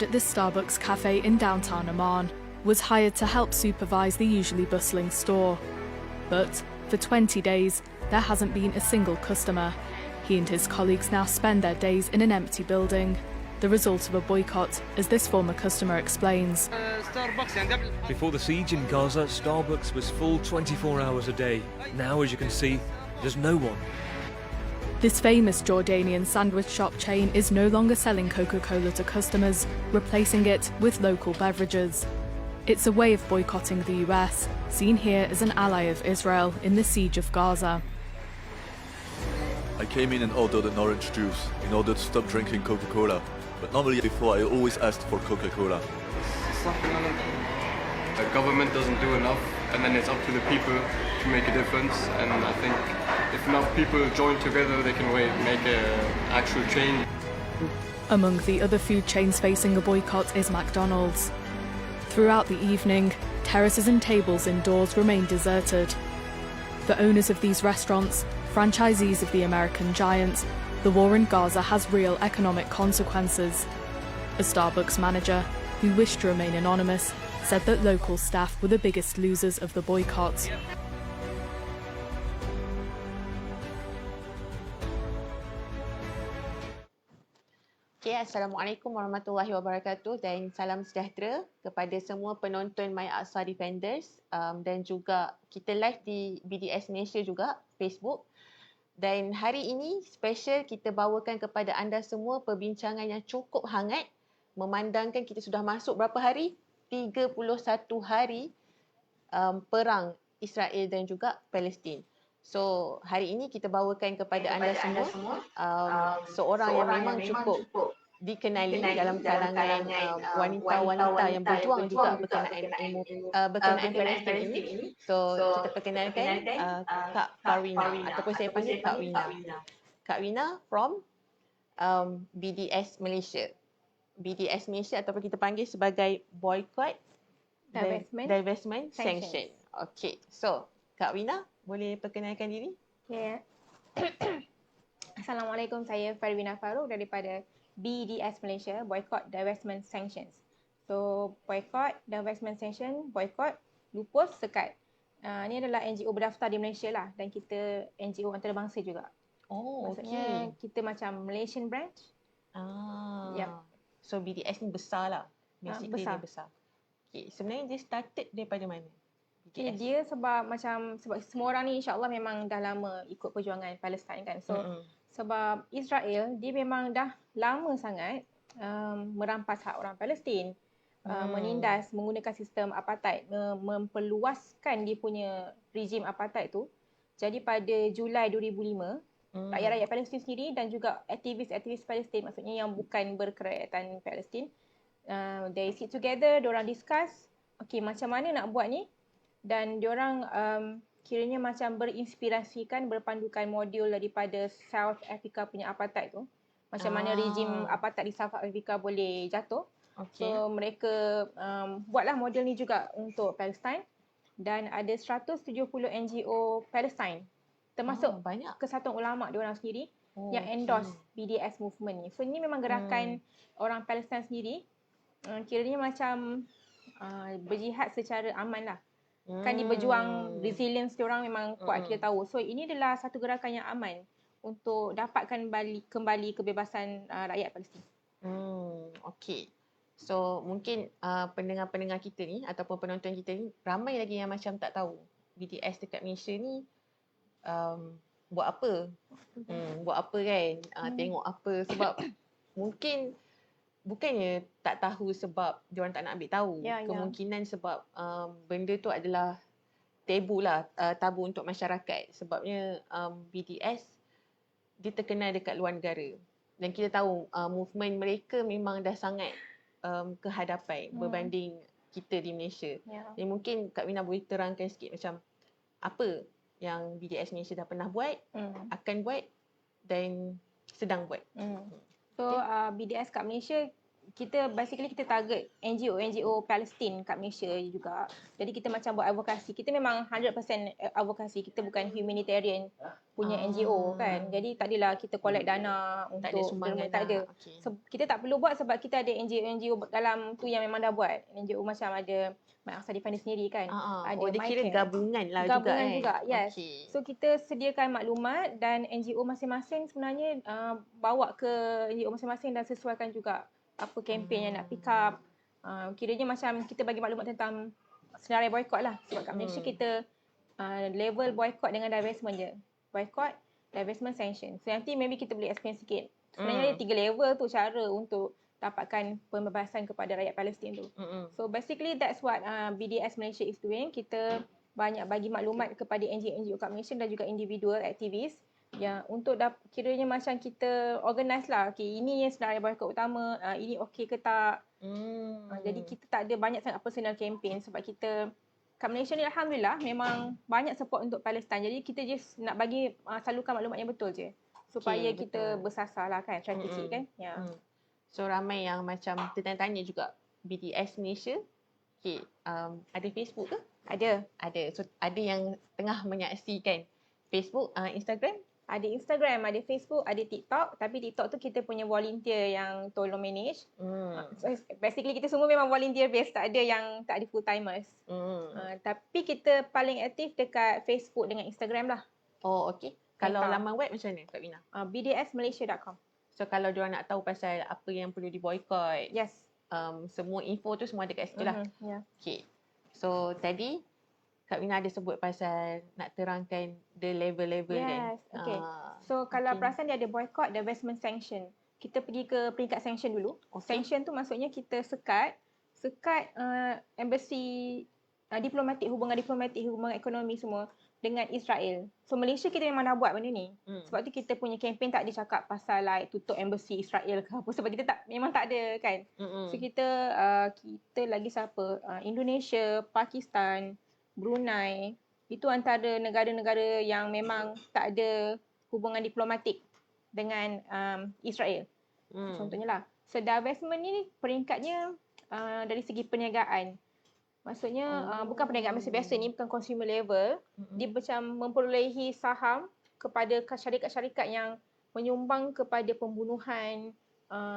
at this Starbucks cafe in downtown Amman was hired to help supervise the usually bustling store. But for 20 days, there hasn't been a single customer. He and his colleagues now spend their days in an empty building, the result of a boycott, as this former customer explains. Before the siege in Gaza, Starbucks was full 24 hours a day. Now, as you can see, there's no one. This famous Jordanian sandwich shop chain is no longer selling Coca-Cola to customers, replacing it with local beverages. It's a way of boycotting the US, seen here as an ally of Israel in the siege of Gaza. I came in and ordered an orange juice in order to stop drinking Coca-Cola. But normally before I always asked for Coca-Cola. The government doesn't do enough, and then it's up to the people to make a difference. And I think if enough people join together, they can make an actual change. Among the other food chains facing a boycott is McDonald's. Throughout the evening, terraces and tables indoors remain deserted. For owners of these restaurants, franchisees of the American giant, the war in Gaza has real economic consequences. A Starbucks manager, who wished to remain anonymous, said that local staff were the biggest losers of the boycott. Okay, Assalamualaikum warahmatullahi wabarakatuh dan salam sejahtera kepada semua penonton My Aqsa Defenders dan juga kita live di BDS Malaysia juga, Facebook. Dan hari ini special kita bawakan kepada anda semua perbincangan yang cukup hangat memandangkan kita sudah masuk berapa hari? 31 hari perang Israel dan juga Palestin. So, hari ini kita bawakan kepada anda semua seorang yang memang cukup dikenali dalam kalangan wanita-wanita yang berjuang juga berkenaan Palestin ini. So, kita perkenalkan Kak Farwina ataupun saya panggil Kak Wina. Kak Wina from BDS Malaysia. BDS Malaysia ataupun kita panggil sebagai Boycott, Divestment, Sanction. Okay, so Kak Wina boleh perkenalkan diri? Ya. Assalamualaikum, saya Farwina Farouk daripada BDS Malaysia, Boycott, Divestment, Sanctions. So, Boycott, Divestment, Sanction, Boycott, lupus, sekat. Ini adalah NGO berdaftar di Malaysia lah dan kita NGO antarabangsa juga. Oh, maksudnya kita macam Malaysian branch. Yep. So, BDS ni besar lah. Basically besar. Dia besar. Okay, sebenarnya dia started daripada mana? Okay, dia sebab semua orang ni insyaAllah memang dah lama ikut perjuangan Palestin kan. So, sebab Israel, dia memang dah lama sangat merampas hak orang Palestin. Menindas, menggunakan sistem apartheid, memperluaskan dia punya rejim apartheid tu. Jadi pada Julai 2005, rakyat-rakyat Palestin sendiri dan juga aktivis-aktivis Palestin, maksudnya yang bukan berkerakyatan Palestin, they sit together, diorang discuss, okay, macam mana nak buat ni. Dan diorang kiranya macam berinspirasikan, berpandukan modul daripada South Africa punya apartheid tu. Macam mana rejim apartheid di South Africa boleh jatuh. Okay. So mereka buatlah model ni juga untuk Palestin. Dan ada 170 NGO Palestin. Termasuk banyak Kesatuan Ulama diorang sendiri yang endorse BDS movement ni. So ini memang gerakan orang Palestin sendiri. Kiranya macam berjihad secara aman lah. Kan dia berjuang, resilience diorang memang kuat, kita tahu. So ini adalah satu gerakan yang aman untuk dapatkan kembali kebebasan rakyat Palestin. Okay. So mungkin pendengar-pendengar kita ni ataupun penonton kita ni ramai lagi yang macam tak tahu BDS dekat Malaysia ni buat apa. Buat apa kan, tengok apa. Sebab mungkin bukannya tak tahu sebab diorang tak nak ambil tahu. Kemungkinan sebab benda tu adalah tabu untuk masyarakat. Sebabnya BDS dia terkenal dekat luar negara. Dan kita tahu movement mereka memang dah sangat ke hadapan berbanding kita di Malaysia. Jadi mungkin Kak Wina boleh terangkan sikit macam apa yang BDS Malaysia dah pernah buat, akan buat dan sedang buat. So BDS kat Malaysia kita target NGO Palestin kat Malaysia juga. Jadi kita macam buat advokasi. Kita memang 100% advokasi. Kita bukan humanitarian punya NGO kan. Jadi tak adalah kita collect dana Tak ada untuk sumbangan tak ada. Okay. Kita tak perlu buat sebab kita ada NGO dalam tu yang memang dah buat. NGO macam ada My Aqsa Defender sendiri kan. Ada dia kira MyCare. gabungan lah Gabungan juga. yes. Okay. So kita sediakan maklumat dan NGO masing-masing sebenarnya bawa ke NGO masing-masing dan sesuaikan juga apa kempen yang nak pick up. Kiranya macam kita bagi maklumat tentang senarai boycott lah. Sebab kat Malaysia kita level boycott dengan divestment je. Boycott, divestment, sanction. So nanti maybe kita boleh explain sikit. Sebenarnya ada 3 level tu cara untuk dapatkan pembebasan kepada rakyat Palestin tu. So basically that's what BDS Malaysia is doing. Kita banyak bagi maklumat kepada NGO kat Malaysia dan juga individual aktivis yang untuk kiranya macam kita organize lah. Okay, ini yang senarai boycott utama, ini okey ke tak. Jadi kita tak ada banyak sangat personal campaign sebab kita kat Malaysia ni alhamdulillah memang banyak support untuk Palestin. Jadi kita just nak bagi salurkan maklumat yang betul je supaya kita bersasar lah kan, strategi kan. Ya. So ramai yang macam tertanya-tanya juga BDS Malaysia. Okay, ada Facebook ke? Ada. So ada yang tengah menyaksikan Facebook, Instagram? Ada Instagram, ada Facebook, ada TikTok. Tapi TikTok tu kita punya volunteer yang tolong manage. So basically kita semua memang volunteer base, tak ada full timers. Tapi kita paling aktif dekat Facebook dengan Instagram lah. Oh, okay. Kalau laman web macam mana Kak Wina? bdsmalaysia.com. So kalau diorang nak tahu pasal apa yang perlu diboycott, Yes. Semua info tu semua ada kat situ lah. Yeah. Okay. So tadi Kak Wina ada sebut pasal nak terangkan the level-level kan. Yes. Okay. So kalau perasan dia ada boycott, divestment, sanction. Kita pergi ke peringkat sanction dulu. Sanction tu maksudnya kita sekat embassy, hubungan diplomatik, hubungan ekonomi semua dengan Israel. So Malaysia kita memang dah buat benda ni. Sebab tu kita punya kempen tak ada cakap pasal like tutup embassy Israel ke apa. Sebab kita memang tak ada kan. So kita lagi siapa? Indonesia, Pakistan, Brunei. Itu antara negara-negara yang memang tak ada hubungan diplomatik dengan Israel. Contohnya lah. So divestment ni peringkatnya dari segi perniagaan. Maksudnya bukan perniagaan biasa ni, bukan consumer level. Dia macam memperolehi saham kepada syarikat-syarikat yang menyumbang kepada pembunuhan,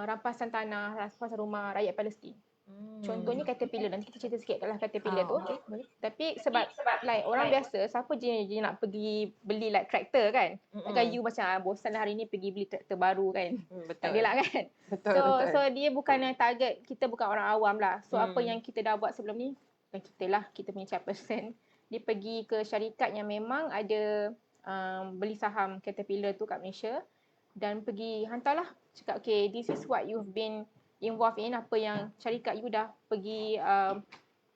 rampasan tanah, rampasan rumah rakyat Palestin. Contohnya Caterpillar. Nanti kita cerita sikit lah Caterpillar tu. Okay. Tapi sebab like orang biasa, siapa je nak pergi beli like traktor kan? Takkan you macam bosan lah hari ni pergi beli traktor baru kan? Betul. Tak adalah kan? Betul. So dia bukan target, kita bukan orang awam lah. So apa yang kita dah buat sebelum ni, dan kita lah, kita punya chairperson, dia pergi ke syarikat yang memang ada beli saham Caterpillar tu kat Malaysia dan pergi hantarlah, cakap okay, this is what you've been involved in, apa yang syarikat you dah pergi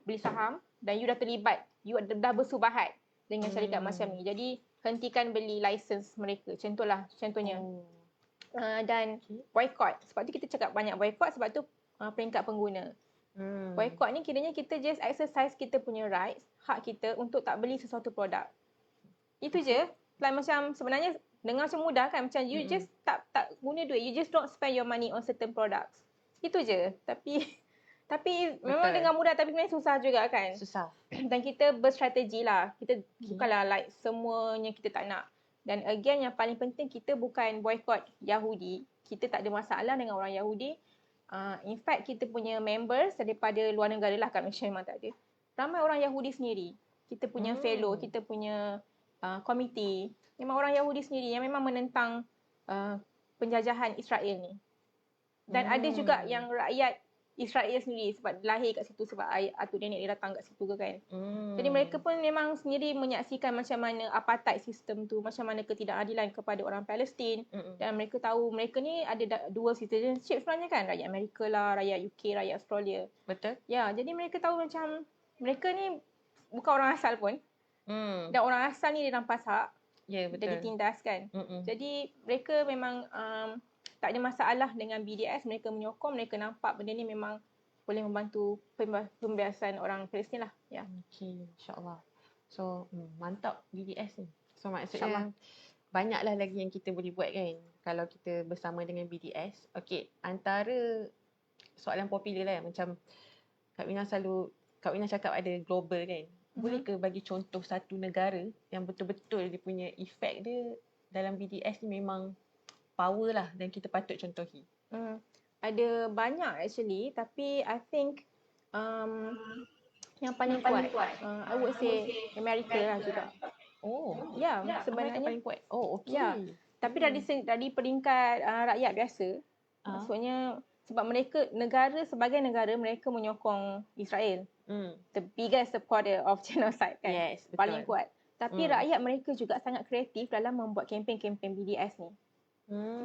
beli saham dan you dah terlibat, you dah bersubahat dengan syarikat macam ni. Jadi hentikan beli license mereka. Contohnya. Dan boycott. Sebab tu kita cakap banyak boycott sebab tu peringkat pengguna. Boycott ni kiranya kita just exercise kita punya rights, hak kita untuk tak beli sesuatu produk. Itu je. Like macam sebenarnya dengar macam mudah kan, macam you just tak guna duit, you just don't spend your money on certain products. Itu je. Tapi memang dengar mudah tapi sebenarnya susah juga kan. Susah. Dan kita berstrategi lah. Kita bukanlah like semuanya kita tak nak. Dan again yang paling penting, kita bukan boycott Yahudi. Kita tak ada masalah dengan orang Yahudi. In fact kita punya members daripada luar negara lah, kat Malaysia memang tak ada. Ramai orang Yahudi sendiri. Kita punya fellow, kita punya komiti. Memang orang Yahudi sendiri yang memang menentang penjajahan Israel ni. Dan ada juga yang rakyat Israel sendiri sebab lahir kat situ, sebab atuk nenek dia datang kat situ ke kan. Jadi mereka pun memang sendiri menyaksikan macam mana apartheid sistem tu, macam mana ketidakadilan kepada orang Palestin. Dan mereka tahu mereka ni ada dual citizenship sebenarnya kan, rakyat Amerika lah, rakyat UK, rakyat Australia. Betul. Ya, jadi mereka tahu macam mereka ni bukan orang asal pun. Dan orang asal ni dia rampas hak. Ya, betul. Dia ditindas kan. Jadi mereka memang tak ada masalah dengan BDS. Mereka menyokong, mereka nampak benda ni memang boleh membantu pembebasan orang Palestin lah. Ya. Okay, insyaAllah. So, mantap BDS ni. So, maksudnya banyaklah lagi yang kita boleh buat kan kalau kita bersama dengan BDS. Okay, antara soalan popular lah, macam Kak Wina cakap ada global kan. Boleh ke bagi contoh satu negara yang betul-betul dia punya efek dia dalam BDS ni memang power lah dan kita patut contohi? Ada banyak actually, tapi I think yang paling kuat, I would say Amerika lah juga. Oh, Ya, Amerika sebenarnya. paling kuat. Oh, okey. Ya, tapi dari peringkat rakyat biasa, maksudnya sebab mereka sebagai negara mereka menyokong Israel. The biggest supporter of genocide kan. Yes, betul. Paling kuat. Tapi rakyat mereka juga sangat kreatif dalam membuat kempen-kempen BDS ni.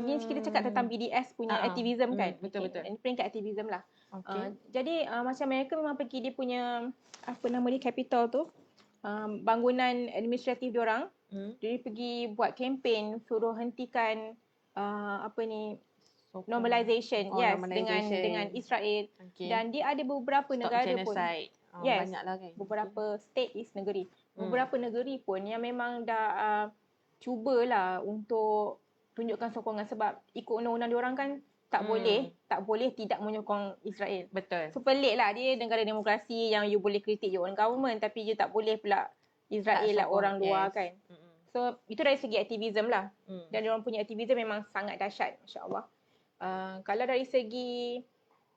Ini kita cakap tentang BDS punya aktivism kan. Betul-betul. Ini peringkat aktivism lah. Okay. Jadi macam mereka memang pergi dia punya apa nama dia, capital tu, bangunan administratif diorang. Dia pergi buat kempen suruh hentikan normalization, normalization dengan Israel. Okay. Dan dia ada beberapa Stop negara genocide. pun. Yes. Banyaklah kan. Beberapa state is negeri. Beberapa negeri pun yang memang dah cubalah untuk tunjukkan sokongan, sebab ikut undang-undang diorang kan tak boleh tidak menyokong Israel. Betul. So pelik lah, dia negara demokrasi yang you boleh kritik your own government tapi you tak boleh pula Israel lah orang luar kan. So itu dari segi aktivism lah. Dan diorang punya aktivism memang sangat dahsyat, insya-Allah. Kalau dari segi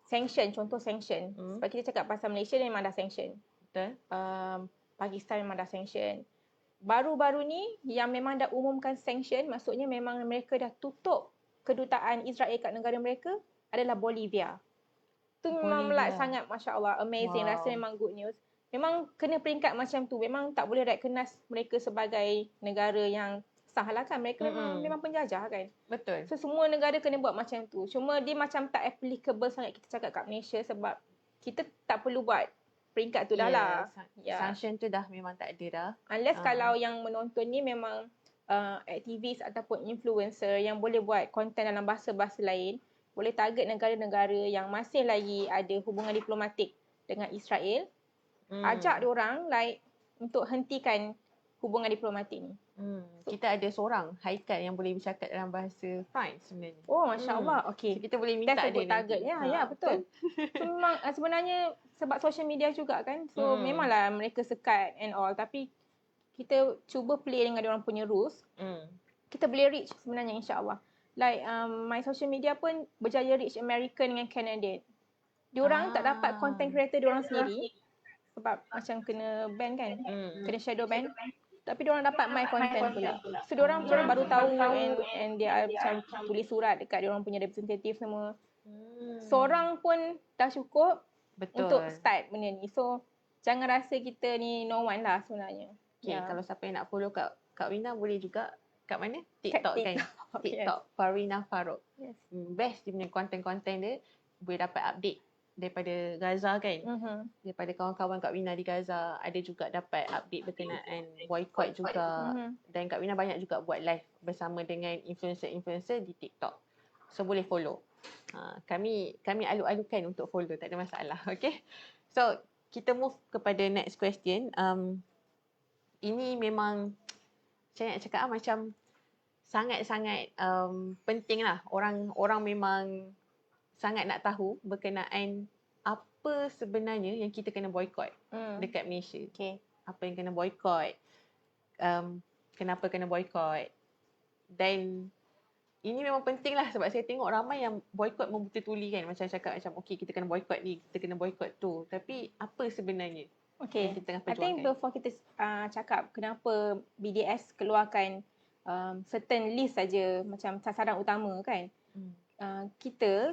sanction, contoh sanction, sebab kita cakap pasal Malaysia memang dah sanction. Betul. Pakistan memang dah sanction. Baru-baru ni yang memang dah umumkan sanction, maksudnya memang mereka dah tutup kedutaan Israel kat negara mereka adalah Bolivia. Tu memang sangat masya-Allah amazing. Wow. Rasa memang good news. Memang kena peringkat macam tu. Memang tak boleh recognize mereka sebagai negara yang sah lah kan. Mereka memang penjajah kan. Betul. So semua negara kena buat macam tu. Cuma dia macam tak applicable sangat kita cakap kat Malaysia sebab kita tak perlu buat peringkat tu dah lah. Sanction tu dah memang tak ada dah. Unless kalau yang menonton ni memang aktivis ataupun influencer yang boleh buat konten dalam bahasa-bahasa lain, boleh target negara-negara yang masih lagi ada hubungan diplomatik dengan Israel, ajak diorang untuk hentikan hubungan diplomatik ni. Kita ada seorang, Haikal, yang boleh bercakap dalam bahasa France sebenarnya. Oh, masya-Allah. Okey. So, kita boleh minta That's a dia good target. Ya, betul. So, memang sebenarnya sebab social media juga kan. So memanglah mereka sekat and all, tapi kita cuba play dengan diorang punya rules. Kita boleh reach sebenarnya, insya-Allah. My social media pun berjaya reach American dengan Canadian. Diorang tak dapat content creator diorang sendiri sebab macam kena ban kan. Kena shadow ban. Tapi diorang dapat my content pula. So diorang macam baru tahu and dia macam tulis surat dekat diorang punya representative semua. Seorang pun dah cukup untuk start benda ni. So jangan rasa kita ni no one lah sebenarnya. Okay, kalau siapa yang nak follow Kak Wina boleh juga kat mana? TikTok kan? TikTok, yes. Farina Farouk. Yes. Best dia punya konten-konten dia. Boleh dapat update daripada Gaza kan? Daripada kawan-kawan Kak Wina di Gaza. Ada juga dapat update berkenaan boycott juga. Dan Kak Wina banyak juga buat live bersama dengan influencer-influencer di TikTok. So boleh follow. Kami alu-alukan untuk follow, tak ada masalah. Okay? So kita move kepada next question. Ini memang saya nak cakap macam sangat-sangat penting lah. Orang memang sangat nak tahu berkenaan apa sebenarnya yang kita kena boycott dekat Malaysia. Okay. Apa yang kena boycott, kenapa kena boycott. Dan ini memang penting lah sebab saya tengok ramai yang boycott membetul-tuli kan. Macam cakap macam okay, kita kena boycott ni, kita kena boycott tu. Tapi apa sebenarnya? Okay, kita tengah I think before kita cakap kenapa BDS keluarkan certain list saja macam sasaran utama kan. Kita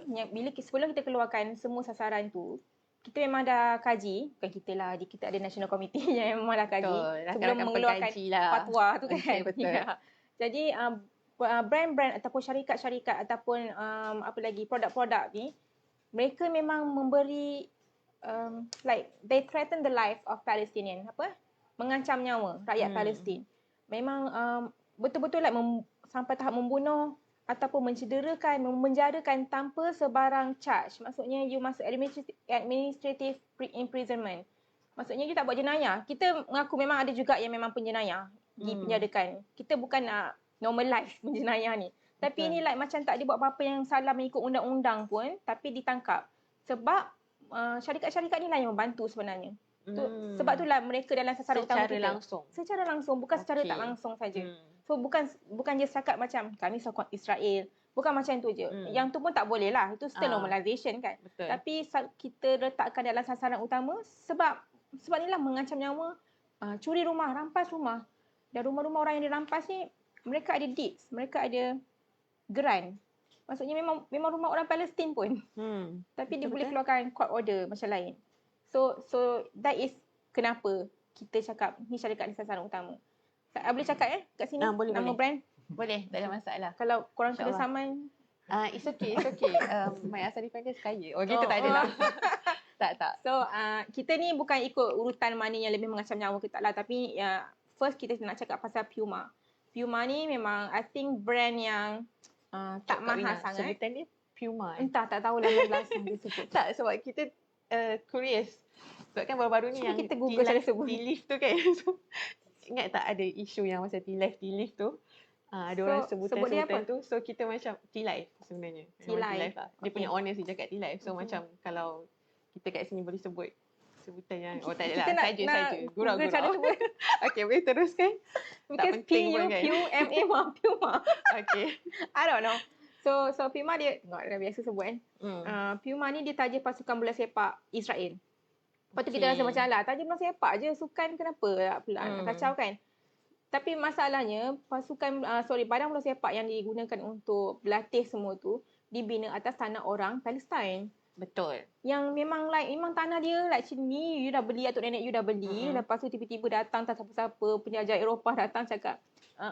sebelum kita keluarkan semua sasaran tu, kita memang dah kaji, bukan kita lah, kita ada National Committee yang memang dah kaji sebelum mengeluarkan fatwa tu kan. Betul. Ya. Jadi brand-brand ataupun syarikat-syarikat ataupun produk-produk ni, mereka memang memberi they threaten the life of Palestinian, mengancam nyawa rakyat Palestin. Memang betul-betul sampai tahap membunuh ataupun mencederakan, memenjarakan tanpa sebarang charge. Maksudnya you masuk administrative imprisonment. Maksudnya you tak buat jenayah. Kita mengaku memang ada juga yang memang penjenayah dipenjarakan. Kita bukan nak normalize penjenayah ni. Tapi ini macam tak ada buat apa-apa yang salah mengikut undang-undang pun, tapi ditangkap. Sebab syarikat-syarikat ni lah yang membantu sebenarnya. Sebab itulah mereka dalam sasaran utama kita. Secara langsung, bukan secara tak langsung saja. So bukan je cakap macam kami sokong Israel. Bukan macam tu je. Yang tu pun tak boleh lah. Itu still normalization kan. Betul. Tapi kita letakkan dalam sasaran utama sebab inilah mengancam nyawa, curi rumah, rampas rumah. Dan rumah-rumah orang yang dirampas ni, mereka ada deeds, mereka ada geran. Maksudnya memang rumah orang Palestin pun. Tapi dia boleh keluarkan court order macam lain. So that is kenapa kita cakap ni syarikat ni sasaran utama. Boleh cakap kat sini boleh, nama boleh. brand? Boleh, tak ada masalah. Kalau korang kena saman, It's okay. My Asari Defenders kaya. Oh gitu tak adalah. tak. So kita ni bukan ikut urutan mana yang lebih mengancam nyawa ke tak lah. Tapi first kita nak cakap pasal Puma. Puma ni memang I think brand yang tak mahal sangat. Sebutan dia Puma. Entah, tak tahulah belas yang dia sebut. Tak, sebab kita curious. Sebab kan baru-baru ni yang kita Google cara sebut. T-Lift tu kan. So, ingat tak ada isu yang masa T-Lift tu? Ada orang sebutan tu. So kita macam T-Life sebenarnya. T-Life Lah. Dia punya owner sih cakap T-Life. So macam kalau kita kat sini boleh sebut sebutan yang tak ada lah. Saja. Gurau-gurau. Okay, boleh teruskan. Because P-U-M-A Puma. Okay. I don't know. So Puma dia, tengok dah biasa sebut kan. Puma ni dia taja pasukan bola sepak Israel. Lepas tu kita rasa macam lah, taja bola sepak je, sukan kenapa pula kacau kan. Tapi masalahnya badan bola sepak yang digunakan untuk berlatih semua tu dibina atas tanah orang Palestin. Betul. Yang memang tanah dia ni you dah beli, atuk nenek you dah beli. Lepas tu tiba-tiba datang tak siapa-siapa, penjajah Eropah datang cakap,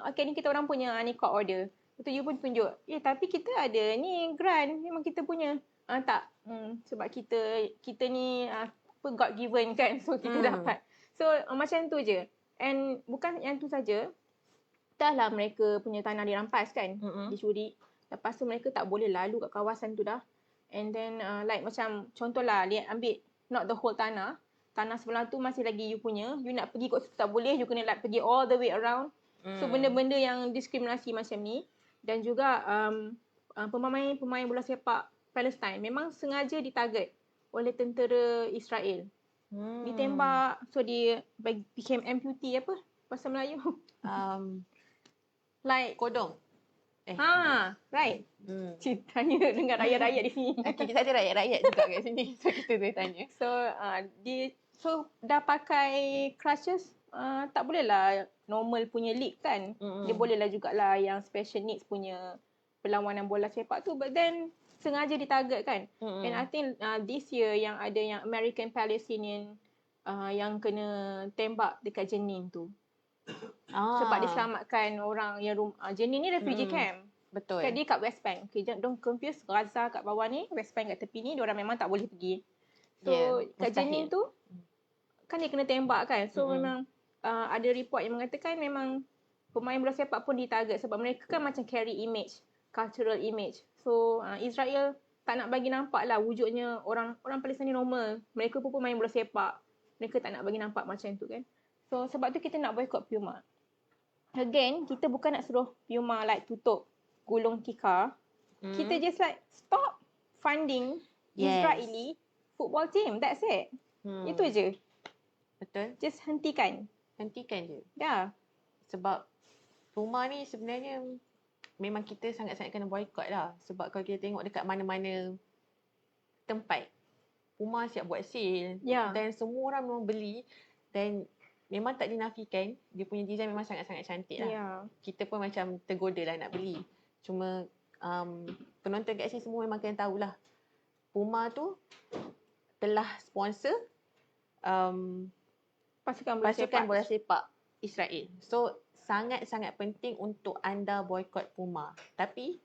okay ni kita orang punya ni court order. Lepas tu you pun tunjuk, tapi kita ada ni grant, memang kita punya. Tak, sebab kita ni God given kan, so kita dapat. So macam tu je. And bukan yang tu saja, dah lah mereka punya tanah dirampas kan, dicuri. Lepas tu mereka tak boleh lalu kat kawasan tu dah. And then macam contohlah, lihat ambil not the whole tanah sebelah tu masih lagi you punya, you nak pergi kot situ tak boleh, you kena pergi all the way around. So benda-benda yang diskriminasi macam ni. Dan juga pemain bola sepak Palestin memang sengaja ditarget oleh tentera Israel. Ditembak, so dia became amputee apa bahasa Melayu? Kodong. Right. Tanya dengan rakyat-rakyat di sini. Okay, kita ada rakyat-rakyat juga kat sini. So kita boleh tanya. So dah pakai crutches, tak boleh lah normal punya league kan. Dia boleh lah jugalah yang special needs punya perlawanan bola sepak tu. But then sengaja ditarget kan. And I think this year yang ada yang American Palestinian yang kena tembak dekat Jenin tu. Sebab diselamatkan orang yang Jenin ni refugee camp. Betul. Dia kat West Bank. Okay, don't confuse Gaza kat bawah ni, West Bank kat tepi ni, diorang memang tak boleh pergi. So kat Jenin tu kan dia kena tembak kan. So memang ada report yang mengatakan memang pemain bola sepak pun ditarget sebab mereka kan macam carry image, cultural image. So Israel tak nak bagi nampak lah wujudnya orang Palestin ni normal. Mereka pun pemain bola sepak. Mereka tak nak bagi nampak macam tu kan. So sebab tu kita nak boycott Puma. Again, kita bukan nak suruh Puma tutup gulung tikar. Kita just stop funding Israeli football team. That's it. Itu je. Betul. Just hentikan je. Ya. Sebab Puma ni sebenarnya memang kita sangat-sangat kena boycott lah. Sebab kalau kita tengok dekat mana-mana tempat, Puma siap buat sale. Dan semua orang memang beli. Dan memang tak dinafikan, dia punya design memang sangat-sangat cantik lah. Kita pun macam tergoda lah nak beli. Cuma penonton kat sini semua memang kena tahulah. Puma tu telah sponsor pasukan bola sepak Israel. So sangat-sangat penting untuk anda boycott Puma. Tapi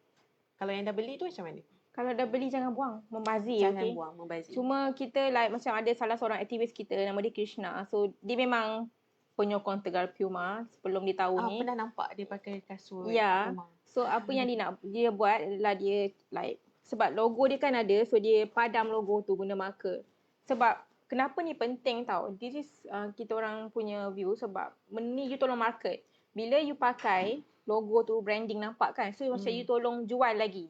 kalau yang dah beli tu macam mana? Kalau dah beli jangan buang, membazir. Jangan buang, membazir. Cuma kita macam ada salah seorang aktivis kita nama dia Krishna. So dia memang penyokong Tegar Puma sebelum dia tahu ni. Pernah nampak dia pakai kasut Puma. So apa yang dia buat adalah dia sebab logo dia kan ada, so dia padam logo tu guna marker. Sebab kenapa ni penting tau? This is kita orang punya view sebab ni you tolong market. Bila you pakai logo tu branding nampak kan? So macam you tolong jual lagi.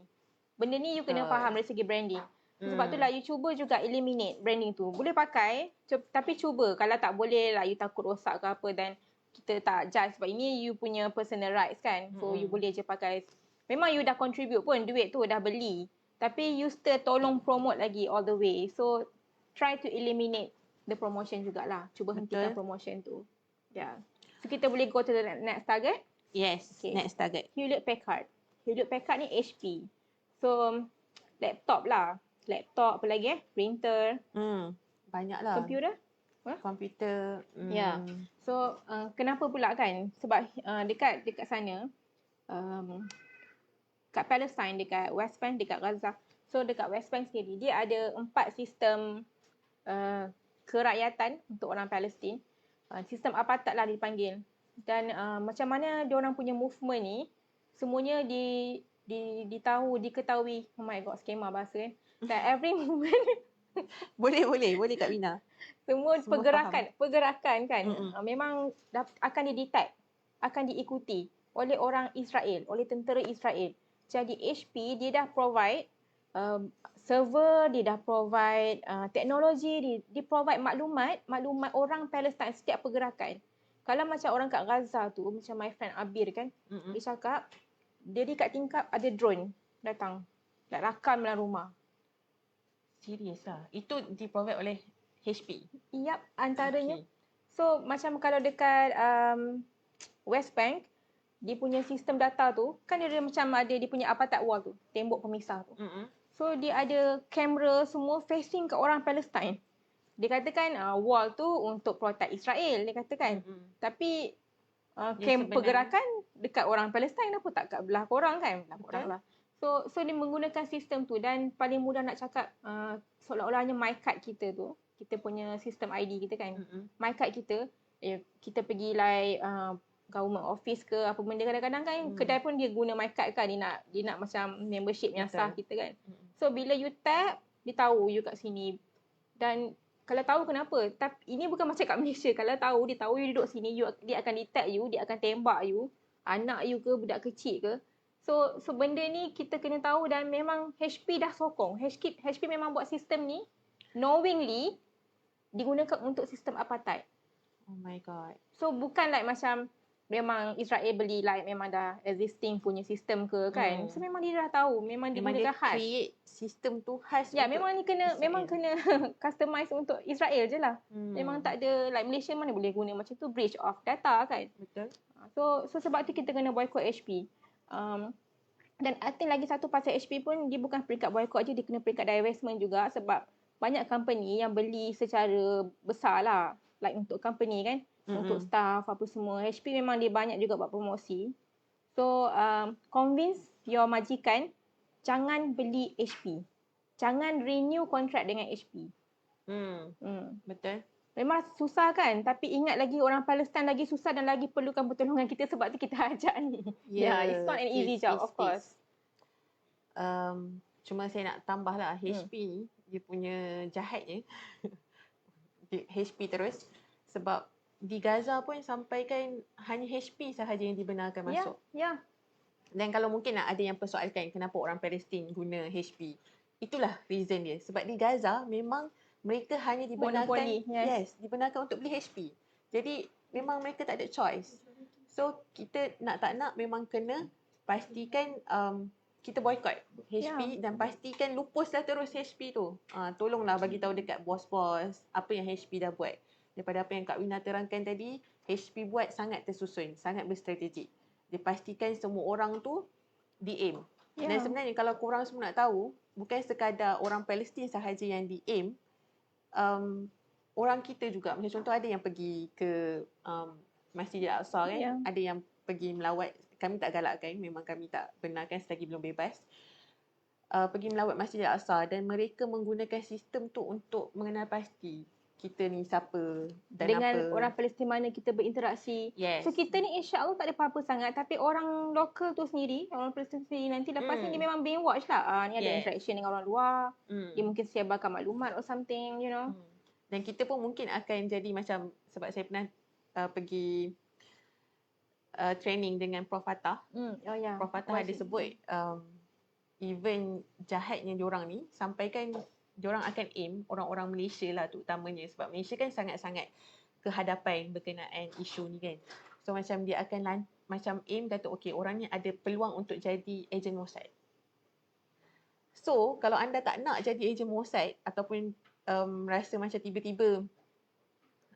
Benda ni you kena faham dari segi branding. Sebab itulah you cuba juga eliminate branding tu. Boleh pakai, tapi cuba. Kalau tak boleh lah, you takut rosak ke apa, dan kita tak judge sebab ini you punya personal rights kan. So you boleh je pakai. Memang you dah contribute pun, duit tu dah beli. Tapi you still tolong promote lagi all the way. So try to eliminate the promotion jugalah. Cuba hentikan promotion tu. Yeah. So kita boleh go to the next target. Yes, next target. Hewlett Packard. Hewlett Packard ni HP. So laptop lah. Laptop, apa lagi printer. Banyak lah. Komputer. Komputer. Ya. So kenapa pula kan? Sebab dekat sana, kat Palestine, dekat West Bank, dekat Gaza. So dekat West Bank sendiri, dia ada 4 sistem kerakyatan untuk orang Palestin. Sistem apartheid lah dipanggil. Dan macam mana diorang punya movement ni, semuanya diketahui. Oh my god, skema bahasa kan. Dan every movement Boleh Kak Wina. semua pergerakan kan, memang akan didetect, akan diikuti oleh orang Israel, oleh tentera Israel. Jadi HP dia dah provide server, dia dah provide teknologi, dia provide maklumat orang Palestin setiap pergerakan. Kalau macam orang kat Gaza tu, macam my friend Abir kan, dia cakap dia dekat tingkap ada drone datang nak rakam dalam rumah. Serius lah. Itu di-provide oleh HP. Yap, antaranya. So macam kalau dekat West Bank, dia punya sistem data tu, kan dia macam ada dia punya apartheid wall tu, tembok pemisah tu. So dia ada kamera semua facing ke orang Palestin. Dia katakan wall tu untuk protect Israel, dia katakan. Tapi pergerakan dekat orang Palestin, apa tak kat belah korang kan? Belah korang lah. So dia menggunakan sistem tu, dan paling mudah nak cakap seolah-olahnya my card kita tu, kita punya sistem ID kita kan. My card kita, kita pergi like government office ke apa benda, kadang-kadang kan kedai pun dia guna my card kan, dia nak macam membership yang sah kita kan. So bila you tap, dia tahu you kat sini. Dan kalau tahu kenapa, tapi ini bukan macam kat Malaysia, kalau tahu, dia tahu you duduk sini, dia akan detect you, dia akan tembak you, anak you ke, budak kecil ke. So benda ni kita kena tahu, dan memang HP dah sokong. HP memang buat sistem ni knowingly digunakan untuk sistem apartheid. Oh my god. So bukan like macam memang Israel beli like memang dah existing punya sistem ke kan. So memang dia dah tahu, memang dia gunakan khas. Create sistem tu khas. Ya, memang ni kena customize untuk Israel je lah. Memang tak ada like Malaysia mana boleh guna macam tu, breach of data kan. Betul. So sebab tu kita kena boycott HP. Dan I think lagi satu pasal HP pun, dia bukan peringkat boycott je, dia kena peringkat divestment juga, sebab banyak company yang beli secara besar lah, like untuk company kan, untuk staff apa semua. HP memang dia banyak juga buat promosi. So convince your majikan jangan beli HP, jangan renew kontrak dengan HP. Betul. Memang susah kan, tapi ingat lagi orang Palestin lagi susah dan lagi perlukan pertolongan kita, sebab tu kita ajak ni. Yeah, it's not an easy job, of course. Cuma saya nak tambah lah, HP dia punya jahatnya. HP terus, sebab di Gaza pun sampai kan hanya HP sahaja yang dibenarkan masuk. Ya. Dan kalau mungkin ada yang persoalkan kenapa orang Palestin guna HP, itulah reason dia. Sebab di Gaza memang mereka hanya dibenarkan, dibenarkan untuk beli HP. Jadi memang mereka tak ada choice. So kita nak tak nak memang kena pastikan kita boycott HP dan pastikan lupuslah terus HP tu. Tolonglah bagi tahu dekat bos-bos apa yang HP dah buat. Daripada apa yang Kak Wina terangkan tadi, HP buat sangat tersusun, sangat berstrategik. Dia pastikan semua orang tu di-aim. Dan sebenarnya kalau korang semua nak tahu, bukan sekadar orang Palestin sahaja yang di-aim, orang kita juga. Macam contoh ada yang pergi ke Masjid Al-Aqsa kan, ada yang pergi melawat. Kami tak galakkan, memang kami tak benarkan selagi belum bebas. Pergi melawat Masjid Al-Aqsa dan mereka menggunakan sistem tu untuk mengenal pasti kita ni siapa dan dengan apa. Orang Palestin mana kita berinteraksi. So kita ni insya-Allah tak ada apa-apa sangat, tapi orang lokal tu sendiri, orang Palestin sendiri nanti lepas ni dia memang brainwash lah. Ni ada interaction dengan orang luar. Dia mungkin sebarkan maklumat or something, you know. Dan kita pun mungkin akan jadi macam, sebab saya pernah pergi training dengan Prof Fatah. Prof Fatah ada sebut even jahatnya diorang ni sampai kan diorang akan aim orang-orang Malaysia lah terutamanya, sebab Malaysia kan sangat-sangat kehadapan berkenaan isu ni kan. So macam dia akan macam aim kata okey orang ni ada peluang untuk jadi ejen Mossad. So kalau anda tak nak jadi ejen Mossad ataupun rasa macam tiba-tiba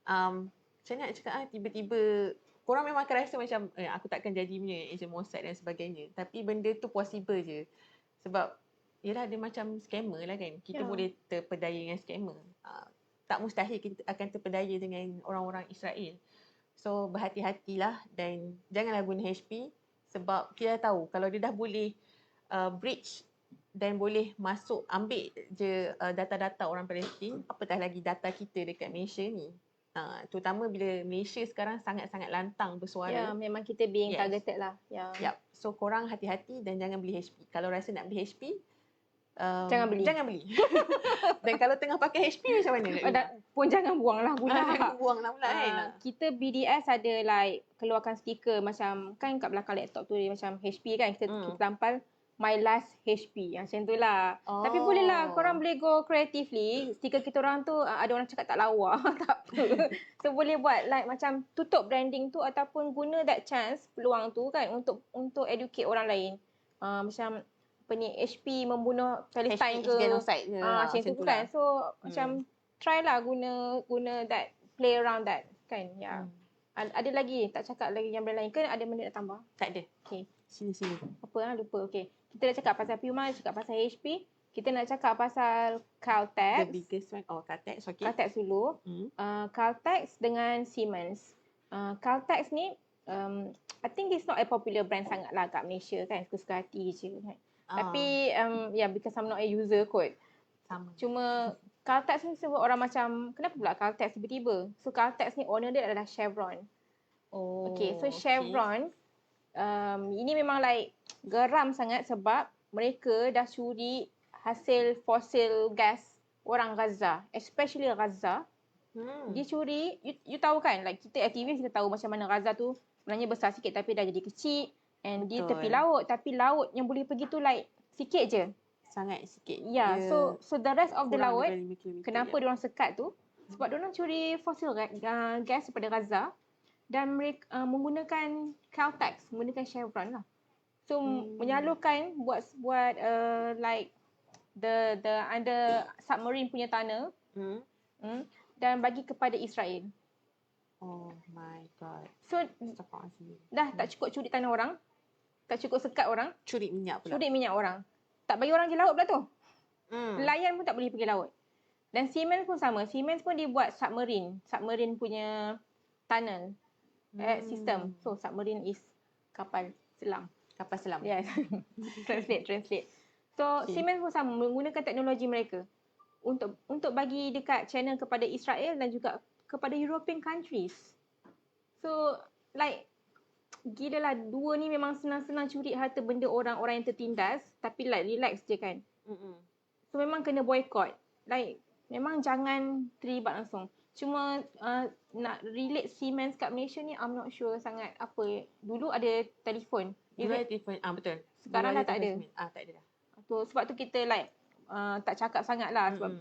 macam nak cakap tiba-tiba korang memang akan rasa macam aku takkan jadi punya ejen Mossad dan sebagainya. Tapi benda tu possible je. Sebab yelah dia macam scammer lah kan. Kita boleh terpedaya dengan scammer. Tak mustahil kita akan terpedaya dengan orang-orang Israel. So berhati-hatilah dan janganlah guna HP sebab kita tahu kalau dia dah boleh breach dan boleh masuk ambil je data-data orang Palestin, apatah lagi data kita dekat Malaysia ni. Terutama bila Malaysia sekarang sangat-sangat lantang bersuara. Ya, memang kita being targeted lah. Ya. Yep. So korang hati-hati dan jangan beli HP. Kalau rasa nak beli HP, Jangan beli. Jangan beli. Dan kalau tengah pakai HP macam mana nak beli? Pun jangan buang lah pula. Jangan buang lah pula kan. Kita BDS ada like keluarkan stiker macam kan kat belakang laptop tu dia macam HP kan. Kita tampal my last HP. Macam tu lah. Tapi boleh lah korang boleh go creatively. Stiker kita orang tu ada orang cakap tak lawa. Tak apa. So boleh buat like macam tutup branding tu ataupun guna that chance peluang tu kan untuk educate orang lain. Macam apa ni HP membunuh Palestine ke genocide ke macam tu kan. So macam try lah guna that play around that kan. Ya. Ada lagi tak cakap lagi yang lain ke ada benda nak tambah? Tak ada. Okey. Sini. Apa lupa. Okey. Kita dah cakap pasal Puma, cakap pasal HP. Kita nak cakap pasal Caltex. The biggest one. Caltex. Okay. Caltex dulu. Caltex dengan Siemens. Caltex ni I think it's not a popular brand sangat lah kat Malaysia kan. Suka-suka hati je kan. Tapi because I'm not a user kot. Sama. Cuma Caltex ni sebab orang macam kenapa pula Caltex tiba-tiba? So Caltex ni owner dia adalah Chevron. Okay, so Chevron ini memang like geram sangat sebab mereka dah curi hasil fosil gas orang Gaza, especially Gaza. Dia curi, you tahu kan, like kita aktivis kita tahu macam mana Gaza tu sebenarnya besar sikit tapi dah jadi kecil. And dia tepi laut, tapi laut yang boleh pergi tu like sikit je. Sangat sikit. Ya, so the rest of the laut, kenapa diorang sekat tu? Sebab diorang curi fosil gas daripada Gaza dan mereka menggunakan Caltex, menggunakan Chevron lah. So menyalurkan buat like the under submarine punya tunnel dan bagi kepada Israel. Oh my god. So dah tak cukup curi tanah orang, tak cukup sekat orang, curi minyak pula. Curi minyak orang. Tak bagi orang je laut pula tu. Nelayan pun tak boleh pergi laut. Dan Siemens pun sama. Siemens pun dia buat submarine punya tunnel system. So submarine is kapal selam. Kapal selam. Yes. translate. So Siemens pun sama menggunakan teknologi mereka untuk bagi dekat channel kepada Israel dan juga kepada European countries. So like gila lah, dua ni memang senang-senang curi harta benda orang-orang yang tertindas tapi like relax je kan. So memang kena boycott. Like memang jangan terlibat langsung. Cuma nak relate Siemens kat Malaysia ni I'm not sure sangat apa. Dulu ada telefon. Dulu ada telefon. Betul. Sekarang dah tak ada. Tak ada dah. Sebab tu kita like tak cakap sangat lah sebab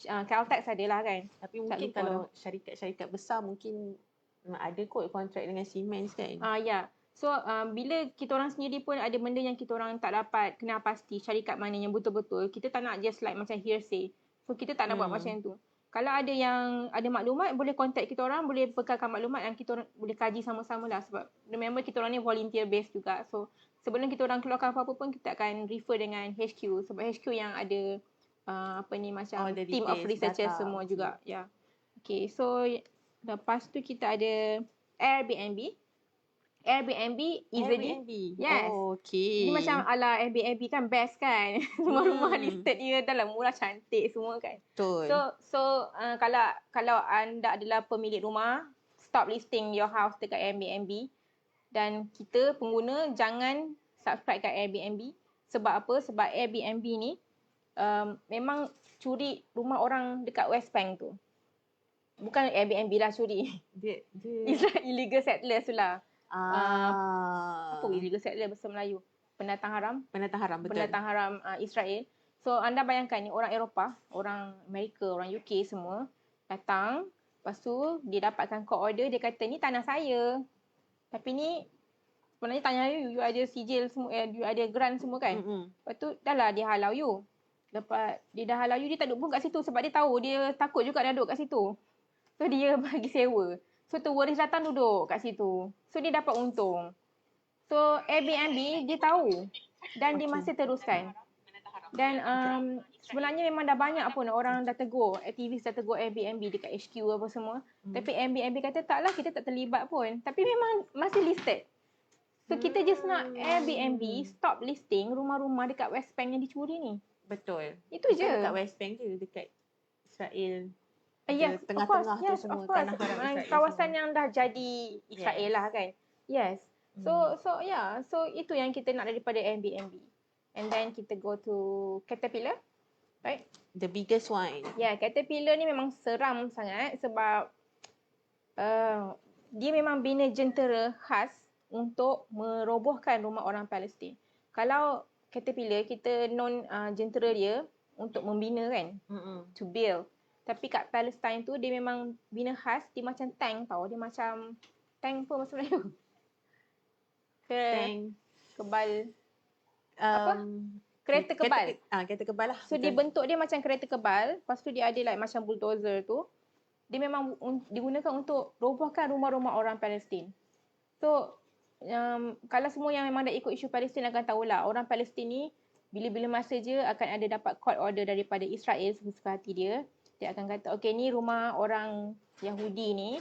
Caltex ada lah kan. Tapi mungkin kalau syarikat-syarikat besar mungkin ada kot kontrak dengan Siemens kan. Ya. So bila kita orang sendiri pun ada benda yang kita orang tak dapat kenal pasti syarikat mana yang betul-betul, kita tak nak just like macam hearsay. So kita tak nak buat macam tu. Kalau ada yang ada maklumat boleh contact kita orang, boleh bekalkan maklumat dan kita orang boleh kaji sama-sama lah sebab remember kita orang ni volunteer based juga. So sebelum kita orang keluarkan apa-apa pun kita akan refer dengan HQ sebab HQ yang ada macam team of researchers semua juga. Ya. Okay, so lepas tu kita ada Airbnb easily. Yes. Okay. Ini macam ala Airbnb kan best kan. Semua rumah listed dia dalam murah cantik semua kan. Betul. So kalau anda adalah pemilik rumah, stop listing your house dekat Airbnb dan kita pengguna jangan subscribe kat Airbnb. Sebab apa? Sebab Airbnb ni memang curi rumah orang dekat West Bank tu. Bukan Airbnb lah curi. Dia illegal settlers tu lah. Apa illegal settlers bahasa Melayu? pendatang haram. Pendatang haram, betul. Pendatang haram Israel. So anda bayangkan ni orang Eropah, orang Amerika, orang UK semua datang, lepas tu dia dapatkan court order, dia kata ni tanah saya. Tapi ni sebenarnya tanah you ada sijil semua, you ada grant semua kan. Lepas tu dah lah dia halau you. Lepas dia dah halau you, dia tak duduk pun kat situ sebab dia tahu dia takut juga dia duduk kat situ. So dia bagi sewa. So tu waris datang duduk kat situ. So dia dapat untung. So Airbnb dia tahu dan dia masih teruskan. Dan sebenarnya memang dah banyak pun orang dah tegur, aktivis dah tegur Airbnb dekat HQ apa semua. Tapi Airbnb kata taklah, kita tak terlibat pun. Tapi memang masih listed. So kita just nak Airbnb stop listing rumah-rumah dekat West Bank yang dicuri ni. Betul. Itu je. Dekat West Bank je, dekat Israel. Yes, tengah-tengah tu yes, semua of course. tanah haram Israel Kawasan semua. yang dah jadi Israel lah kan. Yes. So itu yang kita nak daripada Airbnb. And then kita go to Caterpillar, right? The biggest one. Yeah, Caterpillar ni memang seram sangat sebab dia memang bina jentera khas untuk merobohkan rumah orang Palestin. Kalau Caterpillar, kita jentera dia untuk membina kan, to build. Tapi kat Palestine tu dia memang bina khas, dia macam tank tau. Dia macam tank apa maksud Melayu? Tank. Kebal. Apa? Kereta kebal. Kereta kebal lah. So dia bentuk dia macam kereta kebal. Lepas tu dia ada like macam bulldozer tu. Dia memang digunakan untuk robohkan rumah-rumah orang Palestin. So kalau semua yang memang dah ikut isu Palestin akan tahulah, orang Palestin ni bila-bila masa je akan ada dapat court order daripada Israel sesuka hati dia. Dia akan kata, okay ni rumah orang Yahudi ni,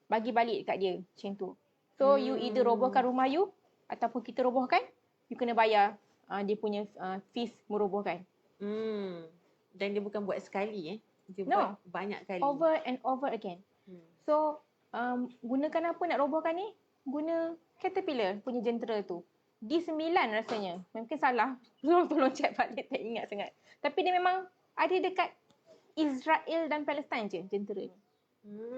bagi balik dekat dia macam tu. So you either robohkan rumah you ataupun kita robohkan, you kena bayar dia punya fees merobohkan. Dan dia bukan buat sekali dia No. buat banyak kali. Over and over again. So gunakan apa nak robohkan ni? Guna Caterpillar punya jentera tu. D9 rasanya. Mungkin salah. Tolong check balik, tak ingat sangat. Tapi dia memang ada dekat Israel dan Palestine je jentera ni.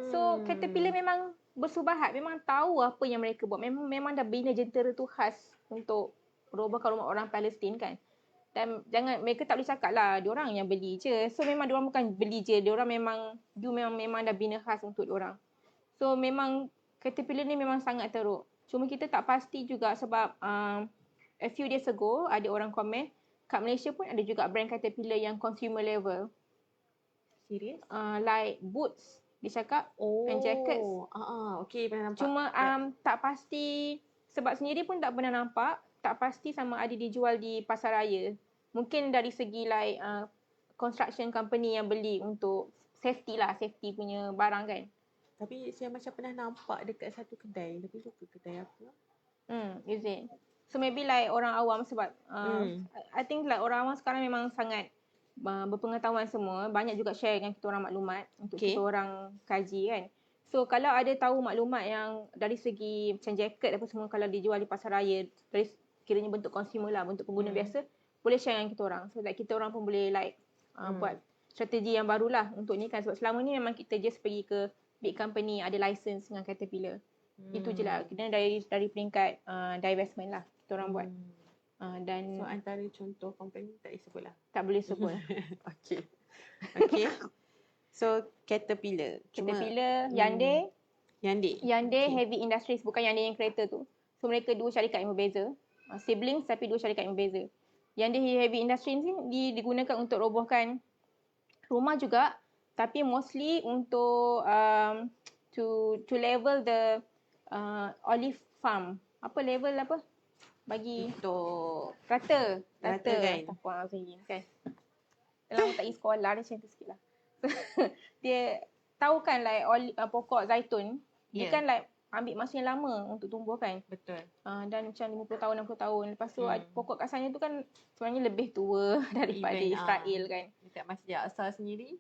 So Caterpillar memang bersubahat, memang tahu apa yang mereka buat. Memang dah bina jentera tu khas untuk robohkan rumah orang Palestin kan. Dan mereka tak boleh cakap lah diorang yang beli je. So memang diorang bukan beli je, diorang memang dah bina khas untuk diorang. So memang Caterpillar ni memang sangat teruk. Cuma kita tak pasti juga sebab a few days ago ada orang komen kat Malaysia pun ada juga brand Caterpillar yang consumer level. Serius? Like boots dia cakap and jackets. Okay, pernah nampak. Cuma tak pasti sebab sendiri pun tak pernah nampak, tak pasti sama ada dijual di pasar raya. Mungkin dari segi like construction company yang beli untuk safety punya barang kan. Tapi saya macam pernah nampak dekat satu kedai. Tapi lupa kedai apa. Is it? So maybe like orang awam sebab I think like orang awam sekarang memang sangat berpengetahuan semua. Banyak juga share dengan kita orang maklumat untuk kita orang kaji kan. So kalau ada tahu maklumat yang dari segi macam jaket apa semua kalau dijual di pasar raya dari kiranya bentuk consumer lah, bentuk pengguna biasa, boleh share dengan kita orang. So like kita orang pun boleh like buat strategi yang barulah untuk ni kan. Sebab selama ni memang kita just pergi ke big company ada license dengan Caterpillar. Itu je lah. Kita dari peringkat divestment lah kita orang buat. Dan So antara contoh company tak boleh sebut lah. tak boleh sebut. Okay. So Caterpillar. Caterpillar, Hyundai Heavy Industries, bukan Hyundai yang kereta tu. So mereka dua syarikat yang berbeza. Siblings tapi dua syarikat yang berbeza. Hyundai Heavy Industries ni digunakan untuk robohkan rumah juga, tapi mostly untuk to level the olive farm. Apa level apa? Bagi Untuk rata kan? Apa kan? Dalam tak pergi sekolah dia macam tu sikit lah. Dia tahu kan like pokok zaitun, dia kan like ambil masa yang lama untuk tumbuh kan. Betul. Dan macam 50 tahun, 60 tahun. Lepas tu pokok kat sana tu kan sebenarnya lebih tua daripada Israel kan. Dekat Masjid Al-Aqsa sendiri,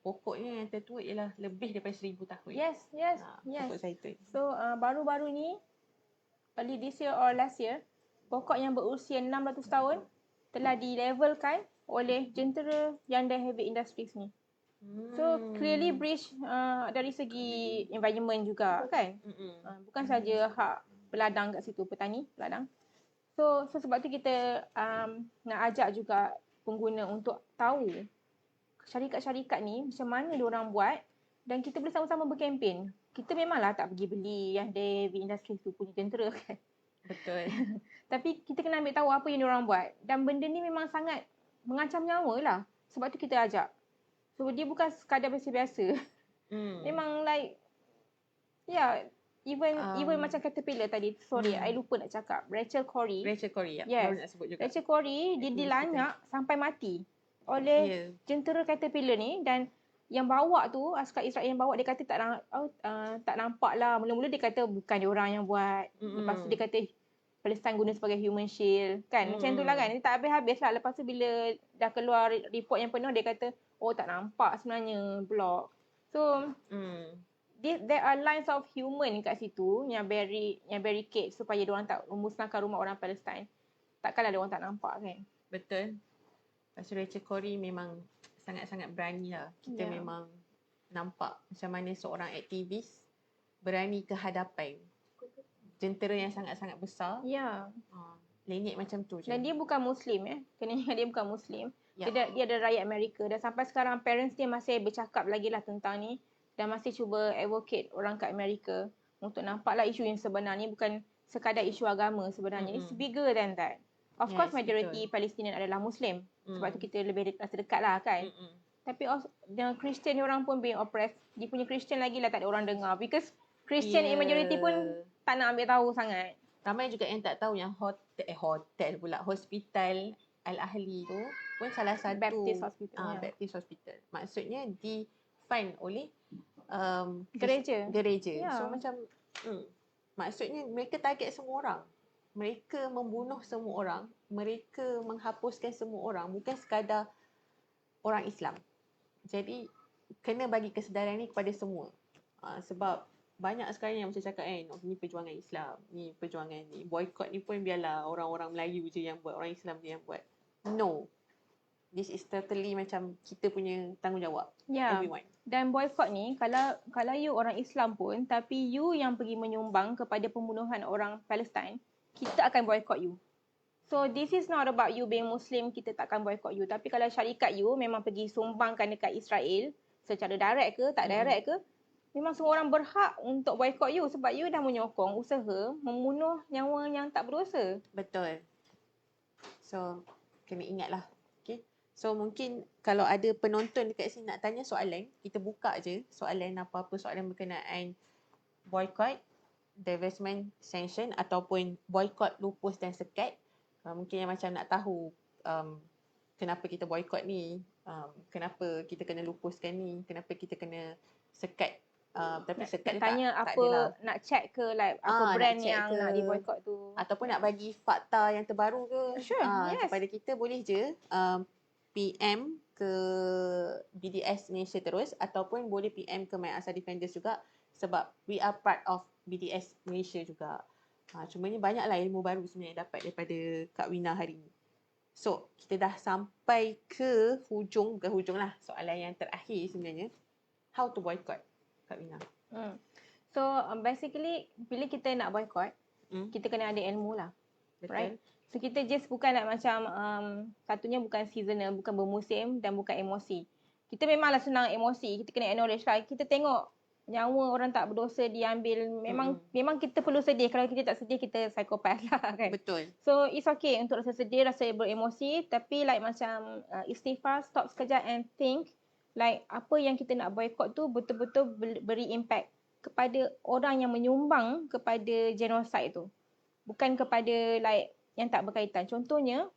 pokoknya yang tertua ialah lebih daripada 1000 tahun. Yes. Pokok zaitun. So baru-baru ni, early this year or last year, pokok yang berusia 600 tahun telah dilevelkan oleh jentera Hyundai Heavy Industries ni. So clearly breach dari segi environment juga kan. Bukan saja hak peladang kat situ, petani peladang. So sebab tu kita nak ajak juga pengguna untuk tahu syarikat-syarikat ni macam mana diorang buat dan kita boleh sama-sama berkempen. Kita memanglah tak pergi beli yang Devi Industries tu punya tentera kan. Betul. Tapi kita kena ambil tahu apa yang diorang buat. Dan benda ni memang sangat mengancam nyawa lah. Sebab tu kita ajak. So dia bukan sekadar biasa-biasa. Memang like, even macam Caterpillar tadi. Sorry, I lupa nak cakap. Rachel Corrie. Rachel Corrie, Yes. baru nak sebut juga. Rachel Corrie, dia dilanyak sampai mati oleh jentera Caterpillar ni. Dan yang bawa tu, askar Israel yang bawa, dia kata tak nampak lah. Mula-mula dia kata bukan dia orang yang buat. Lepas tu dia kata Palestin guna sebagai human shield. Kan? Macam tu lah kan. Dia tak habis-habis lah. Lepas tu bila dah keluar report yang penuh, dia kata, oh tak nampak sebenarnya blok. So, there are lines of human kat situ yang barricade supaya diorang tak memusnahkan rumah orang Palestin. Takkanlah diorang tak nampak kan. Betul. Pasal Rachel Corrie memang sangat-sangat berani lah. Kita memang nampak macam mana seorang aktivis berani ke hadapan jentera yang sangat-sangat besar. Ya. Lenyek macam tu je. Dan dia bukan Muslim Kena ingat dia bukan Muslim. Dia ada rakyat Amerika. Dan sampai sekarang parents dia masih bercakap lagi lah tentang ni. Dan masih cuba advocate orang kat Amerika untuk nampaklah isu yang sebenar ni bukan sekadar isu agama sebenarnya. It's bigger than that. Of course majority Palestinian adalah Muslim. Sebab tu kita lebih rasa dekat lah kan. Tapi Christian orang pun being oppressed. Dia punya Christian lagi lah tak ada orang dengar. Because Christian in majority pun tak nak ambil tahu sangat. Ramai juga yang tak tahu yang hotel pula, hospital Al-Ahli tu pun salah satu Baptist Hospital. Baptist Hospital. Maksudnya di-fund oleh Gereja. So macam maksudnya mereka target semua orang. Mereka membunuh semua orang. Mereka menghapuskan semua orang. Bukan sekadar orang Islam. Jadi kena bagi kesedaran ni kepada semua. Sebab banyak sekarang yang macam cakap ni perjuangan Islam, ni perjuangan ni. Boycott ni pun biarlah orang-orang Melayu je yang buat, orang Islam je yang buat. No. This is totally macam kita punya tanggungjawab. Everyone. Dan boycott ni kalau you orang Islam pun tapi you yang pergi menyumbang kepada pembunuhan orang Palestin, kita akan boycott you. So this is not about you being Muslim, kita takkan boycott you. Tapi kalau syarikat you memang pergi sumbangkan dekat Israel secara direct ke, tak direct ke, memang semua orang berhak untuk boycott you sebab you dah menyokong usaha membunuh nyawa yang tak berdosa. Betul. So, kena ingatlah. Okay. So, mungkin kalau ada penonton dekat sini nak tanya soalan, kita buka je soalan apa-apa soalan berkenaan boycott, divestment, sanction ataupun boycott, lupus dan sekat. Mungkin yang macam nak tahu kenapa kita boycott ni, kenapa kita kena lupuskan ni, kenapa kita kena sekat. Tapi sekat tanya tak apa adalah. Nak check ke like apa brand yang nak di boycott tu, ataupun nak bagi fakta yang terbaru ke, kepada kita boleh je PM ke BDS Malaysia terus ataupun boleh PM ke My Asar Defenders juga sebab we are part of BDS Malaysia juga. Cumanya banyaklah ilmu baru sebenarnya dapat daripada Kak Wina hari ni. So kita dah sampai ke bukan hujung lah, soalan yang terakhir sebenarnya, how to boycott, Kak Wina. So basically bila kita nak boycott, kita kena ada ilmu lah. Betul. Right? So kita just bukan nak macam satunya bukan seasonal, bukan bermusim dan bukan emosi. Kita memanglah senang emosi, kita kena acknowledge lah. Kita tengok nyawa orang tak berdosa diambil, memang kita perlu sedih. Kalau kita tak sedih, kita psikopat lah kan. Betul. So it's okay untuk rasa sedih, rasa beremosi, tapi like macam istighfar, stop sekejap and think like apa yang kita nak boycott tu betul-betul beri impact kepada orang yang menyumbang kepada genocide tu. Bukan kepada like yang tak berkaitan. Contohnya,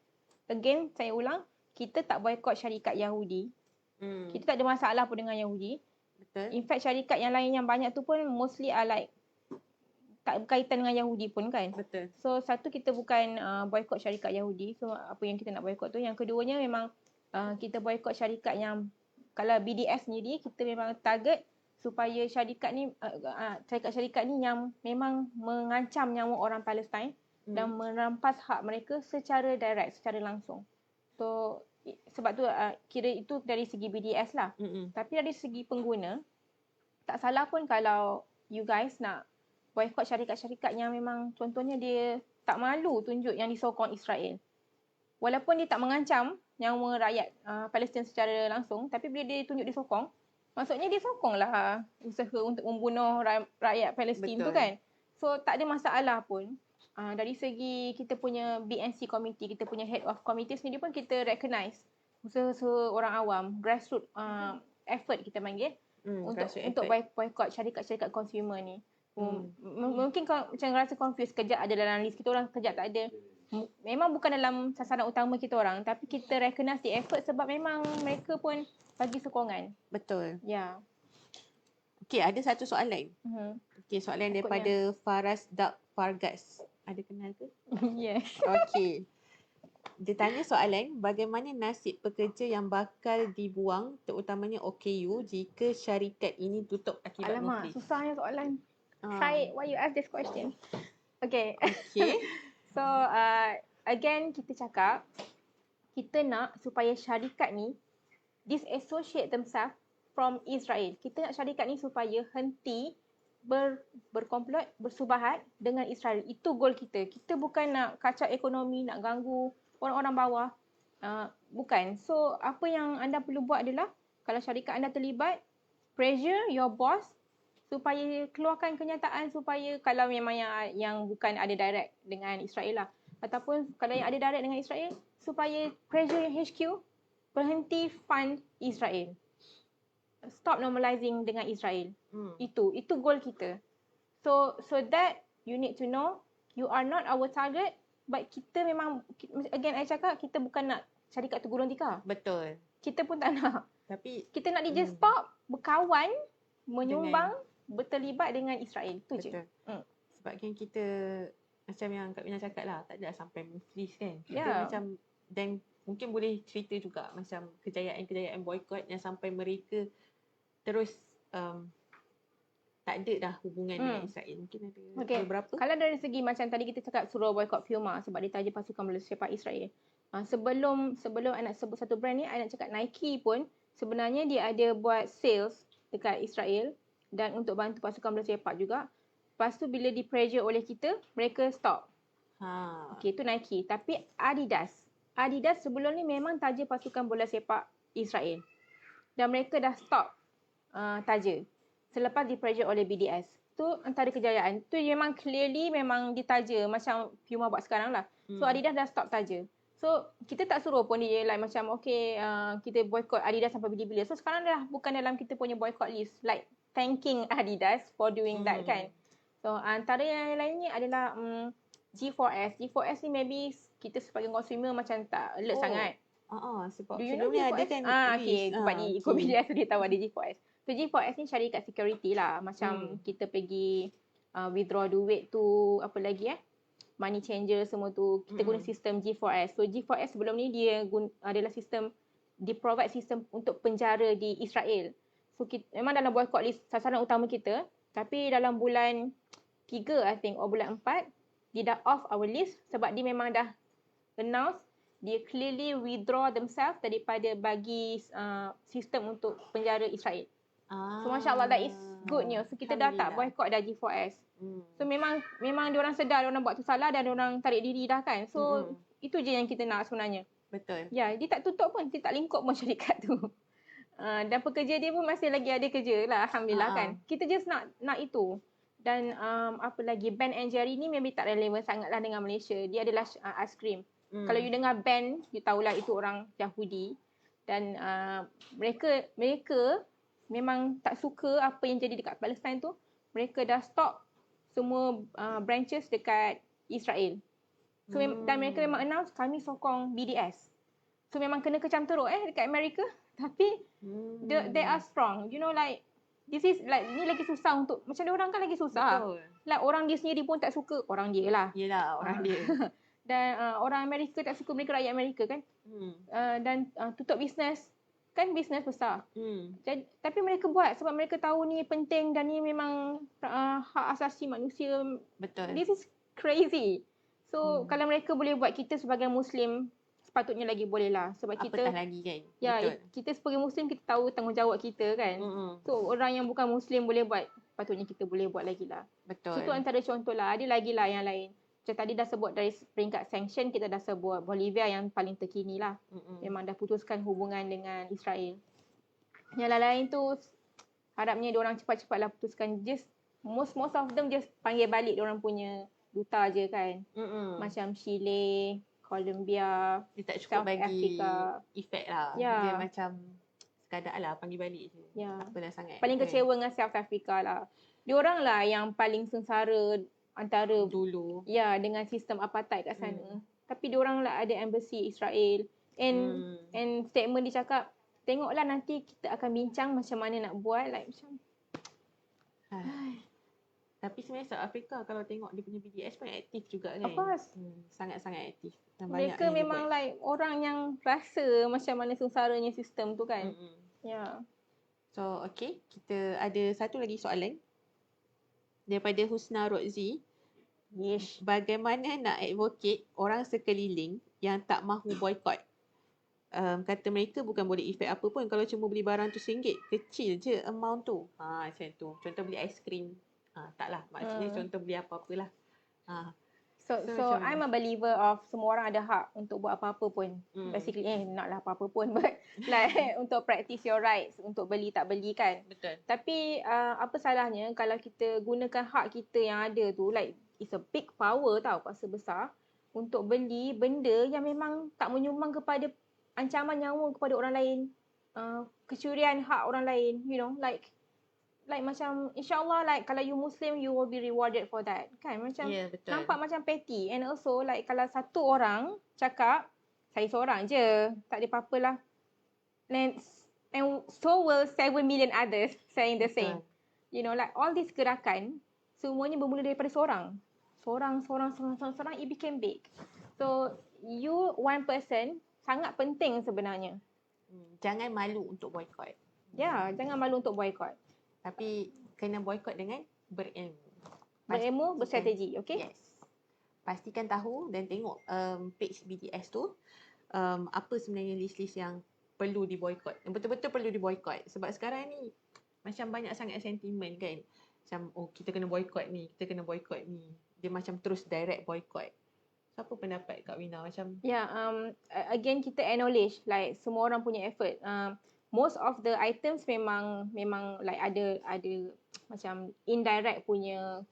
again saya ulang, kita tak boycott syarikat Yahudi. Kita tak ada masalah pun dengan Yahudi. Betul. In fact syarikat yang lain yang banyak tu pun mostly are like tak berkaitan dengan Yahudi pun kan. Betul. So satu, kita bukan boycott syarikat Yahudi. So apa yang kita nak boycott tu. Yang keduanya memang kita boycott syarikat yang, kalau BDS sendiri kita memang target supaya syarikat ni syarikat-syarikat ni yang memang mengancam nyawa orang Palestin dan merampas hak mereka secara direct, secara langsung. So sebab tu kira itu dari segi BDS lah. Tapi dari segi pengguna, tak salah pun kalau you guys nak boycott syarikat-syarikat yang memang contohnya dia tak malu tunjuk yang disokong Israel. Walaupun dia tak mengancam nyawa rakyat Palestin secara langsung, tapi bila dia tunjuk disokong, maksudnya dia sokonglah usaha untuk membunuh rakyat Palestin tu kan. So tak ada masalah pun. Dari segi kita punya BNC committee, kita punya head of committee sendiri pun kita recognize usaha orang awam, grassroots effort kita panggil untuk boycott syarikat-syarikat consumer ni. Mungkin kau macam rasa confused, kejap ada dalam list kita orang, kejap tak ada. Memang bukan dalam sasaran utama kita orang, tapi kita recognize the effort sebab memang mereka pun bagi sokongan. Betul. Ya. Okey, ada satu soalan. Okey, soalan daripada Faras Dak Fargas. Ada kenal ke? Yes. Okey. Dia tanya soalan, bagaimana nasib pekerja yang bakal dibuang, terutamanya OKU, jika syarikat ini tutup akibat Alamak, nuklir? susahnya soalan. Try it, why you ask this question? Okay. Okey. So, again kita cakap, kita nak supaya syarikat ni disassociate themselves from Israel. Kita nak syarikat ni supaya henti berkomplot, bersubahat dengan Israel. Itu goal kita. Kita bukan nak kacau ekonomi, nak ganggu orang-orang bawah. Bukan. So, apa yang anda perlu buat adalah, kalau syarikat anda terlibat, pressure your boss supaya keluarkan kenyataan, supaya kalau memang yang bukan ada direct dengan Israel lah. Ataupun kalau yang ada direct dengan Israel, supaya pressure yang HQ berhenti fund Israel. Stop normalizing dengan Israel. Itu goal kita. So that you need to know you are not our target, but kita memang, again I cakap, kita bukan nak syarikat tu gulung tikar. Betul. Kita pun tak nak. Tapi kita nak dia just stop berkawan, menyumbang, berterlibat dengan Israel. Tu je. Sebab kan kita macam yang Kak Mina cakap lah, tak adalah sampai muflis kan. Kita macam, dan mungkin boleh cerita juga macam kejayaan-kejayaan boykot yang sampai mereka terus tak ada dah hubungan dengan Israel. Mungkin ada beberapa. Kalau dari segi macam tadi kita cakap suruh boykot Puma sebab dia taja pasukan bola sepak Israel. Sebelum I nak sebut satu brand ni, I nak cakap Nike pun sebenarnya dia ada buat sales dekat Israel dan untuk bantu pasukan bola sepak juga. Lepas tu bila di pressure oleh kita, mereka stop. Okay, itu Nike. Tapi Adidas sebelum ni memang taja pasukan bola sepak Israel. Dan mereka dah stop taja selepas di pressure oleh BDS. Tu antara kejayaan. Tu memang clearly memang ditaja macam Puma buat sekarang lah. So Adidas dah stop taja. So kita tak suruh pun dia like macam okay kita boycott Adidas sampai bila-bila. So sekarang dah bukan dalam kita punya boycott list. Like thanking Adidas for doing that kan. So antara yang lainnya adalah G4S. G4S ni maybe kita sebagai consumer macam tak alert sangat. Sebab sebelum ni ada kan sebab ni ikut media dia tahu ada G4S. So G4S ni syarikat security lah. Macam kita pergi withdraw duit tu, apa lagi money changer semua tu. Kita guna sistem G4S. So G4S sebelum ni dia adalah sistem, dia provide sistem untuk penjara di Israel. So kita, memang dalam boycott list sasaran utama kita. Tapi dalam bulan 3 I think, bulan 4, dia dah off our list sebab dia memang dah announce dia clearly withdraw themselves daripada bagi sistem untuk penjara Israel. So Masya Allah, that is good news. So kita dah tak boycott dah G4S. So memang diorang sedar diorang buat tu salah dan diorang tarik diri dah kan. So itu je yang kita nak sebenarnya. Betul. Ya, dia tak tutup pun, dia tak lingkup pun syarikat tu. Dan pekerja dia pun masih lagi ada kerja lah, Alhamdulillah kan. Kita just nak itu. Dan apa lagi, Ben and Jerry ni maybe tak relevan sangatlah dengan Malaysia. Dia adalah aiskrim. Kalau you dengar Ben, you tahulah itu orang Yahudi. Dan mereka memang tak suka apa yang jadi dekat Palestin tu. Mereka dah stop semua branches dekat Israel. So dan mereka memang announce kami sokong BDS. So memang kena kecam teruk dekat Amerika. Tapi they are strong. You know like this is like ni lagi susah untuk, macam dia orang kan lagi susah. Betul. Like orang dia sendiri pun tak suka, orang dia lah. Yelah, orang dia. Dan orang Amerika tak suka mereka, rakyat Amerika kan. Dan tutup bisnes. Kan bisnes besar. Jadi, tapi mereka buat sebab mereka tahu ni penting dan ni memang hak asasi manusia. Betul. This is crazy. So kalau mereka boleh buat, kita sebagai Muslim sepatutnya lagi boleh lah. Sebab kita apatah lagi kan. Ya, betul. Kita sebagai Muslim kita tahu tanggungjawab kita kan. So orang yang bukan Muslim boleh buat, patutnya kita boleh buat lagi lah. Betul. So tu antara contoh lah. Ada lagi lah yang lain. Macam tadi dah sebut dari peringkat sanction, kita dah sebut Bolivia yang paling terkini lah. Memang dah putuskan hubungan dengan Israel. Yang lain-lain tu harapnya diorang cepat-cepatlah putuskan. Just most of them just panggil balik diorang punya duta je kan. Macam Chile, Colombia, Dia tak cukup South bagi Africa. efek lah. Ya. Dia macam sekadar lah panggil balik je. Ya. Tak apalah sangat. Paling kan. kecewa dengan South Africa lah. Diorang lah yang paling sengsara antara Dulu. ya dengan sistem apartheid kat sana. Tapi diorang lah ada embassy Israel. And statement dia cakap, tengoklah nanti kita akan bincang macam mana nak buat. Like macam Tapi sebenarnya South Africa kalau tengok dia punya BDS pun aktif juga kan. Of course. Sangat-sangat aktif. Dan banyak mereka yang dia memang buat. like orang yang rasa macam mana sengsaranya sistem tu kan. Ya. So okay, kita ada satu lagi soalan daripada Husna Rozi. Yes. Bagaimana nak advocate orang sekeliling yang tak mahu boycott? Kata mereka bukan boleh efek apa pun kalau cuma beli barang tu RM1. Kecil je amount tu. Macam tu. Contoh beli aiskrim. Taklah. Maksudnya contoh beli apa-apalah. So macam mana? I'm a believer of semua orang ada hak untuk buat apa-apa pun. Basically not lah apa-apa pun but like untuk practice your rights, untuk beli tak beli kan. Betul. Tapi apa salahnya kalau kita gunakan hak kita yang ada tu, like it's a big power tau, kuasa besar untuk beli benda yang memang tak menyumbang kepada ancaman nyawa kepada orang lain, kecurian hak orang lain, you know, like macam insyaAllah like kalau you Muslim you will be rewarded for that kan. Macam betul. nampak macam petty. And also like kalau satu orang cakap saya seorang je, tak ada apa-apa lah, and so will 7 million others saying the same. You know, like all these gerakan semuanya bermula daripada seorang, it became big. So you one person sangat penting sebenarnya. Jangan malu untuk boycott. Ya, jangan malu untuk boycott. Tapi kena boycott dengan berilmu. Berilmu, berstrategi, okay? Yes. Pastikan tahu dan tengok page BTS tu apa sebenarnya list-list yang perlu diboycott. Yang betul-betul perlu diboycott. Sebab sekarang ni macam banyak sangat sentimen kan. Macam kita kena boycott ni, kita kena boycott ni. Dia macam terus direct boycott. So, apa pendapat Kak Wina? Macam again kita acknowledge like semua orang punya effort. Most of the items memang like ada macam indirect punya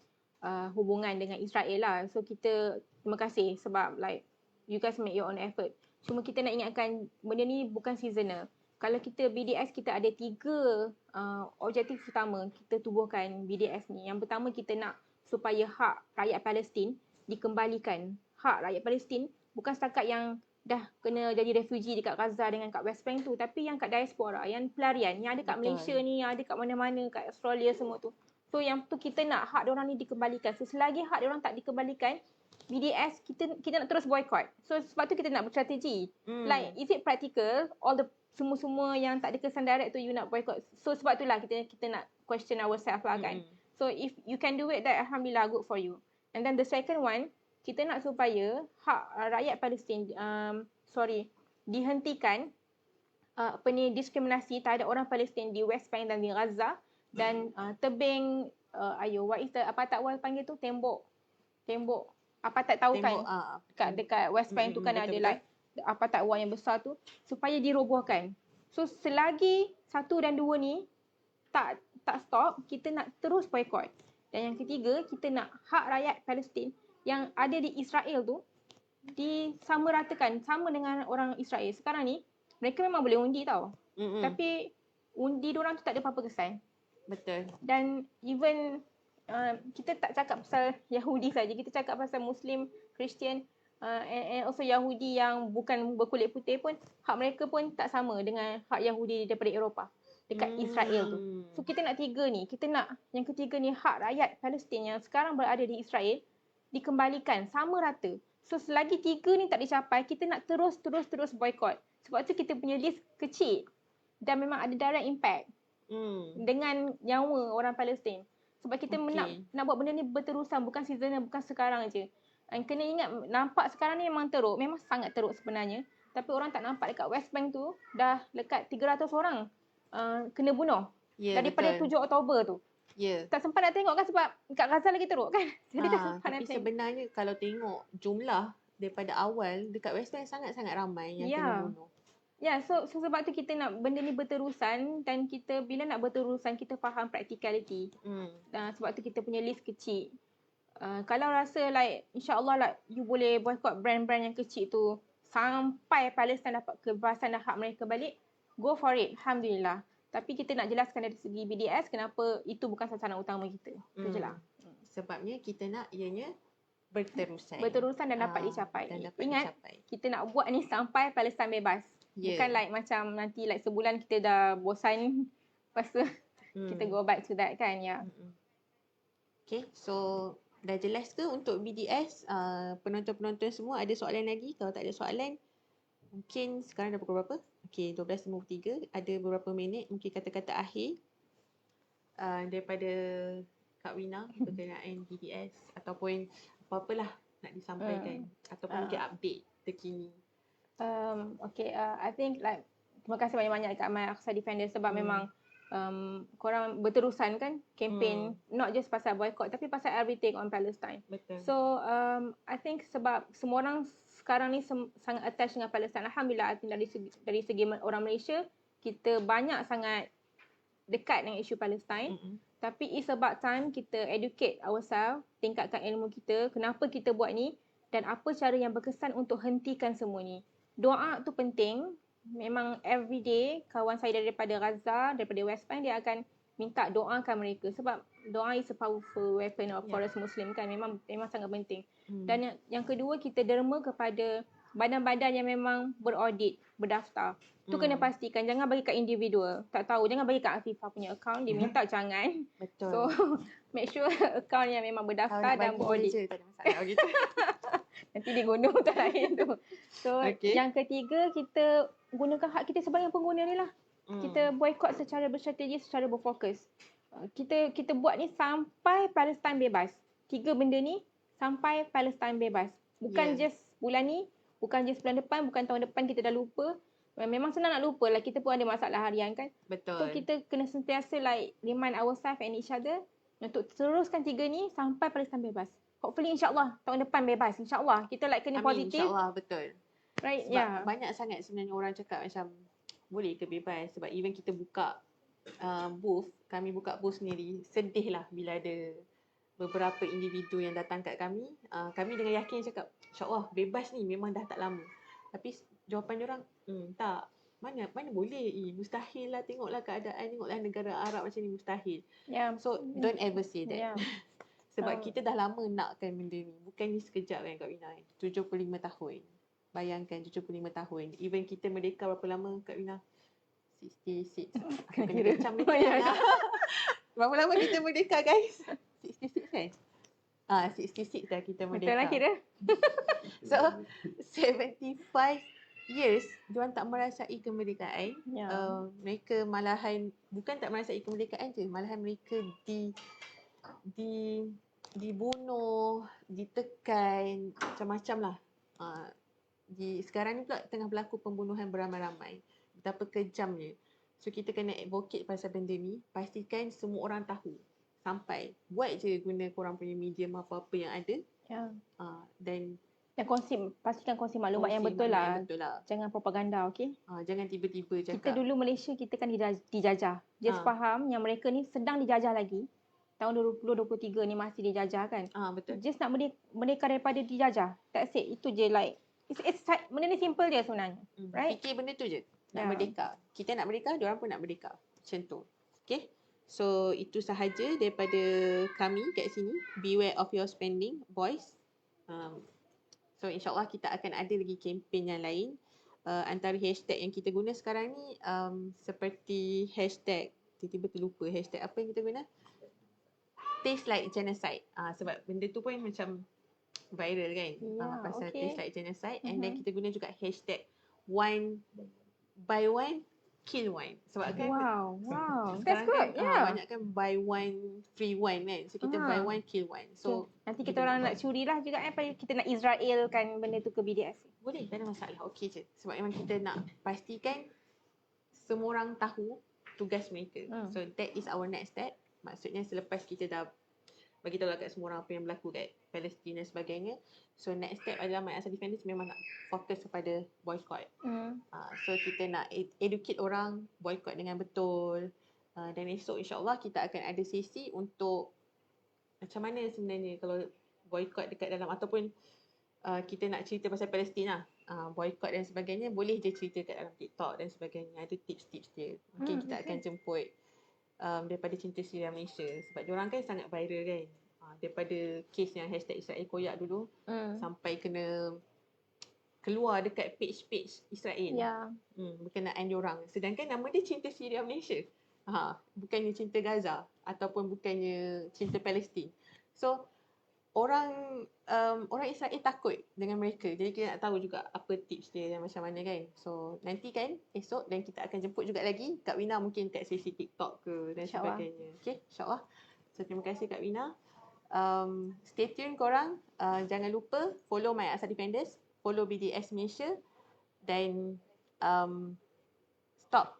hubungan dengan Israel lah. So kita terima kasih sebab like you guys make your own effort. Cuma kita nak ingatkan benda ni bukan seasonal. Kalau kita BDS, kita ada 3 objektif utama kita tubuhkan BDS ni. Yang pertama, kita nak supaya hak rakyat Palestin dikembalikan. Hak rakyat Palestin bukan setakat yang dah kena jadi refugee dekat Gaza dengan kat West Bank tu, tapi yang kat diaspora, yang pelarian, yang ada kat Malaysia ni, yang ada kat mana-mana, kat Australia semua tu. So yang tu kita nak hak diorang ni dikembalikan. So selagi hak diorang tak dikembalikan, BDS kita nak terus boycott. So sebab tu kita nak berstrategi. Like is it practical? All the semua yang tak ada kesan direct tu you nak boycott. So sebab itulah kita nak question ourselves lah kan. So if you can do it, that alhamdulillah, good for you. And then the second one, kita nak supaya hak rakyat Palestin dihentikan diskriminasi terhadap orang Palestin di West Bank dan di Gaza, dan tebing what is the apartheid wall panggil tu, tembok apartheid tahu kan dekat West Bank tu kan ada like apartheid wall yang besar tu, supaya dirobohkan. So selagi 1 dan 2 ni tak stop, kita nak terus boycott. Dan yang ketiga, kita nak hak rakyat Palestin yang ada di Israel tu disamaratakan sama dengan orang Israel. Sekarang ni mereka memang boleh undi tau. Tapi undi diorang tu tak ada apa-apa kesan. betul. Dan even kita tak cakap pasal Yahudi saja, kita cakap pasal Muslim, Christian and also Yahudi yang bukan berkulit putih pun, hak mereka pun tak sama dengan hak Yahudi daripada Eropah dekat Israel tu. So kita nak 3 ni, kita nak yang ketiga ni, hak rakyat Palestin yang sekarang berada di Israel dikembalikan sama rata. So selagi 3 ni tak dicapai, kita nak terus boycott. Sebab tu kita punya list kecil dan memang ada direct impact dengan nyawa orang Palestin. Sebab kita nak buat benda ni berterusan, bukan seasonal, bukan sekarang je. Dan kena ingat, nampak sekarang ni memang teruk, memang sangat teruk sebenarnya. Tapi orang tak nampak dekat West Bank tu dah dekat 300 orang kena bunuh daripada betul. 7 Oktober tu. Ya. Tak sempat nak tengok kan sebab kat Gaza lagi teruk kan. Jadi tak sempat nak Tapi tengok. sebenarnya kalau tengok jumlah daripada awal dekat West Bank sangat-sangat ramai yang kena bunuh. Ya, so sebab tu kita nak benda ni berterusan dan kita bila nak berterusan kita faham practicality. Sebab tu kita punya list kecil. Kalau rasa like insya-Allah like you boleh boycott brand-brand yang kecil tu sampai Palestin dapat kebebasan dan hak mereka balik, go for it. Alhamdulillah. Tapi kita nak jelaskan dari segi BDS kenapa itu bukan sasaran utama kita. Itu je lah. Sebabnya kita nak ianya berterusan. Berterusan dan dapat dicapai. Dan dapat Ingat, dicapai. kita nak buat ni sampai Palestin bebas. Bukan like macam nanti like sebulan kita dah bosan lepas tu kita go back to that kan. Ya. Okay, so dah jelas ke untuk BDS? Penonton-penonton semua ada soalan lagi? Kalau tak ada soalan, mungkin sekarang dah pukul berapa? Okay, 12.53. Ada beberapa minit, mungkin kata-kata akhir daripada Kak Wina berkenaan BDS ataupun apa-apalah nak disampaikan ataupun mungkin update terkini. I think like terima kasih banyak-banyak dekat My Aqsa Defender sebab memang korang berterusan kan campaign not just pasal boycott tapi pasal everything on Palestine. Betul. So I think sebab semua orang sekarang ni sangat attached dengan Palestine. Alhamdulillah, I think dari segi orang Malaysia kita banyak sangat dekat dengan isu Palestine. Tapi it's about time kita educate ourselves, tingkatkan ilmu kita, kenapa kita buat ni dan apa cara yang berkesan untuk hentikan semua ni. Doa tu penting. Memang everyday kawan saya daripada Gaza, daripada West Bank, dia akan minta doakan mereka sebab doa is a powerful weapon for us Muslim kan. Memang sangat penting. Dan yang kedua, kita derma kepada badan-badan yang memang beraudit, berdaftar. Tu kena pastikan, jangan bagi kat individual. Tak tahu, jangan bagi kat Afifah punya account, dia minta jangan. Betul. So make sure account yang memang berdaftar dan beraudit. Tak ada masalah gitu. Nanti dia gunung tak lain tu. So yang ketiga, kita gunakan hak kita sebagai pengguna ni lah. Kita boycott secara berstrategi, secara berfokus. Kita buat ni sampai Palestin bebas. 3 benda ni sampai Palestin bebas. Bukan just bulan ni, bukan just bulan depan, bukan tahun depan kita dah lupa. Memang senang nak lupa lah, kita pun ada masalah harian kan. Betul. So kita kena sentiasa like remind ourselves and each other untuk teruskan 3 ni sampai Palestin bebas. Hopefully insyaAllah tahun depan bebas. InsyaAllah kita like kena positif. InsyaAllah, betul. Right, sebab banyak sangat sebenarnya orang cakap macam boleh ke bebas. Sebab even kita buka booth, kami buka booth sendiri, sedih lah bila ada beberapa individu yang datang kat kami. Kami dengan yakin cakap insyaAllah bebas ni memang dah tak lama. Tapi jawapan diorang, tak. Mana boleh? Mustahil lah, tengoklah keadaan, tengoklah negara Arab macam ni, mustahil. So don't ever say that. Sebab kita dah lama nakkan benda ni. Bukan ni sekejap kan Kak Wina. 75 tahun. Bayangkan 75 tahun. Even kita merdeka berapa lama Kak Wina? 66. Aku kena kecam ni. Berapa lama kita merdeka guys? 66 kan? 66 dah kita merdeka. Betul lah kira. So 75 years diorang tak merasai kemerdekaan. Mereka malahan bukan tak merasai kemerdekaan je, malahan mereka dibunuh, ditekan, macam-macam lah. Sekarang ni pula tengah berlaku pembunuhan beramai-ramai. Betapa kejamnya. So kita kena advocate pasal benda ni. Pastikan semua orang tahu. Sampai buat je guna korang punya medium apa-apa yang ada. Dan pastikan kongsi maklumat yang betul lah. Jangan propaganda, okey? Jangan tiba-tiba cakap. Kita dulu Malaysia kita kan dijajah. Just faham yang mereka ni sedang dijajah lagi. Tahun 2023 ni masih dijajah kan. Betul. Just nak merdeka daripada dijajah. That's it. Itu je like. Benda ni simple je sebenarnya. Right? Fikir benda tu je. Nak merdeka. Kita nak merdeka, diorang pun nak merdeka. Macam tu. Okay. So itu sahaja daripada kami kat sini. Beware of your spending, boys. So insyaAllah kita akan ada lagi kempen yang lain. Antara hashtag yang kita guna sekarang ni seperti hashtag, tiba-tiba terlupa hashtag apa yang kita guna? Taste like genocide. Sebab benda tu pun macam viral kan. Pasal taste like genocide. And then kita guna juga hashtag one by one kill one. Sebab kan That's good. Banyak kan buy one free one kan. So kita buy one kill one. So nanti kita orang nak curi lah juga kita nak Israel kan benda tu ke BDS. Boleh, tak ada masalah. Okey je. Sebab memang kita nak pastikan semua orang tahu tugas mereka. So that is our next step. Maksudnya selepas kita dah bagi tahu kat semua orang apa yang berlaku kat Palestin dan sebagainya. So next step adalah My Asal Defenders memang nak fokus kepada boycott. So kita nak educate orang boycott dengan betul. Dan esok insyaAllah kita akan ada sesi untuk macam mana sebenarnya kalau boycott dekat dalam ataupun kita nak cerita pasal Palestin lah. Boycott dan sebagainya boleh je cerita kat dalam TikTok dan sebagainya. Ada tips-tips dia. Mungkin kita akan jemput daripada Cinta Syria Malaysia sebab diorang kan sangat viral kan, daripada kes yang #Israel koyak dulu sampai kena keluar dekat page-page Israel berkenaan diorang, sedangkan nama dia Cinta Syria Malaysia, bukannya Cinta Gaza ataupun bukannya Cinta Palestin. So orang Israel takut dengan mereka. Jadi kita nak tahu juga apa tips dia dan macam mana kan. So nanti kan esok dan kita akan jemput juga lagi Kak Wina mungkin kat sesi TikTok ke dan sebagainya. Okay, insyaAllah. So terima kasih Kak Wina. Stay tune korang. Jangan lupa follow My Asal Defenders, follow BDS Malaysia dan stop.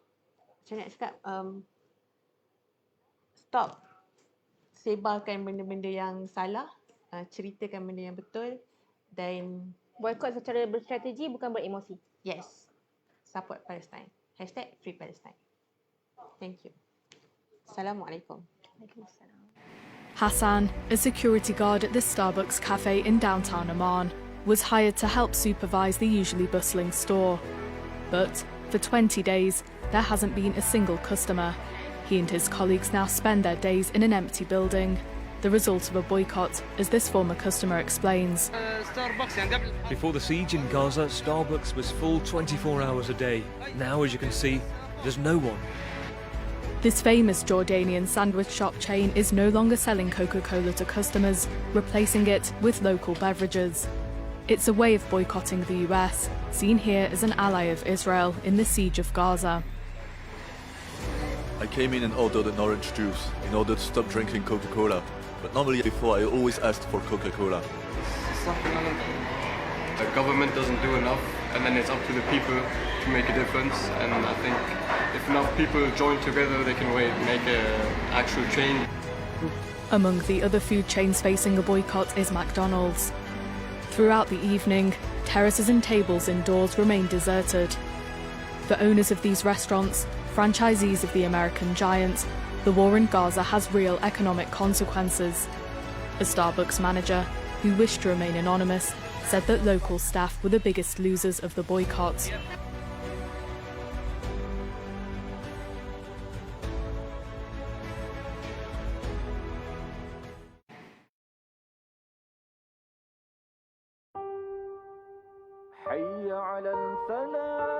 Macam nak cakap? Stop sebarkan benda-benda yang salah. Ceritakan benda yang betul dan Boycott secara berstrategi bukan beremosi. yes, support Palestine. #Free Palestine. Thank you. Assalamualaikum. Waalaikumsalam. Hassan, a security guard at the Starbucks cafe in downtown Amman, was hired to help supervise the usually bustling store. But for 20 days, there hasn't been a single customer. He and his colleagues now spend their days in an empty building, the result of a boycott, as this former customer explains. Before the siege in Gaza, Starbucks was full 24 hours a day. Now, as you can see, there's no one. This famous Jordanian sandwich shop chain is no longer selling Coca-Cola to customers, replacing it with local beverages. It's a way of boycotting the US, seen here as an ally of Israel in the siege of Gaza. I came in and ordered an orange juice in order to stop drinking Coca-Cola. But normally before I always asked for Coca-Cola. The government doesn't do enough, and then it's up to the people to make a difference. And I think if enough people join together, they can make an actual change. Among the other food chains facing a boycott is McDonald's. Throughout the evening, terraces and tables indoors remain deserted. For owners of these restaurants, franchisees of the American giant, the war in Gaza has real economic consequences. A Starbucks manager, who wished to remain anonymous, said that local staff were the biggest losers of the boycott. حي على الفلاح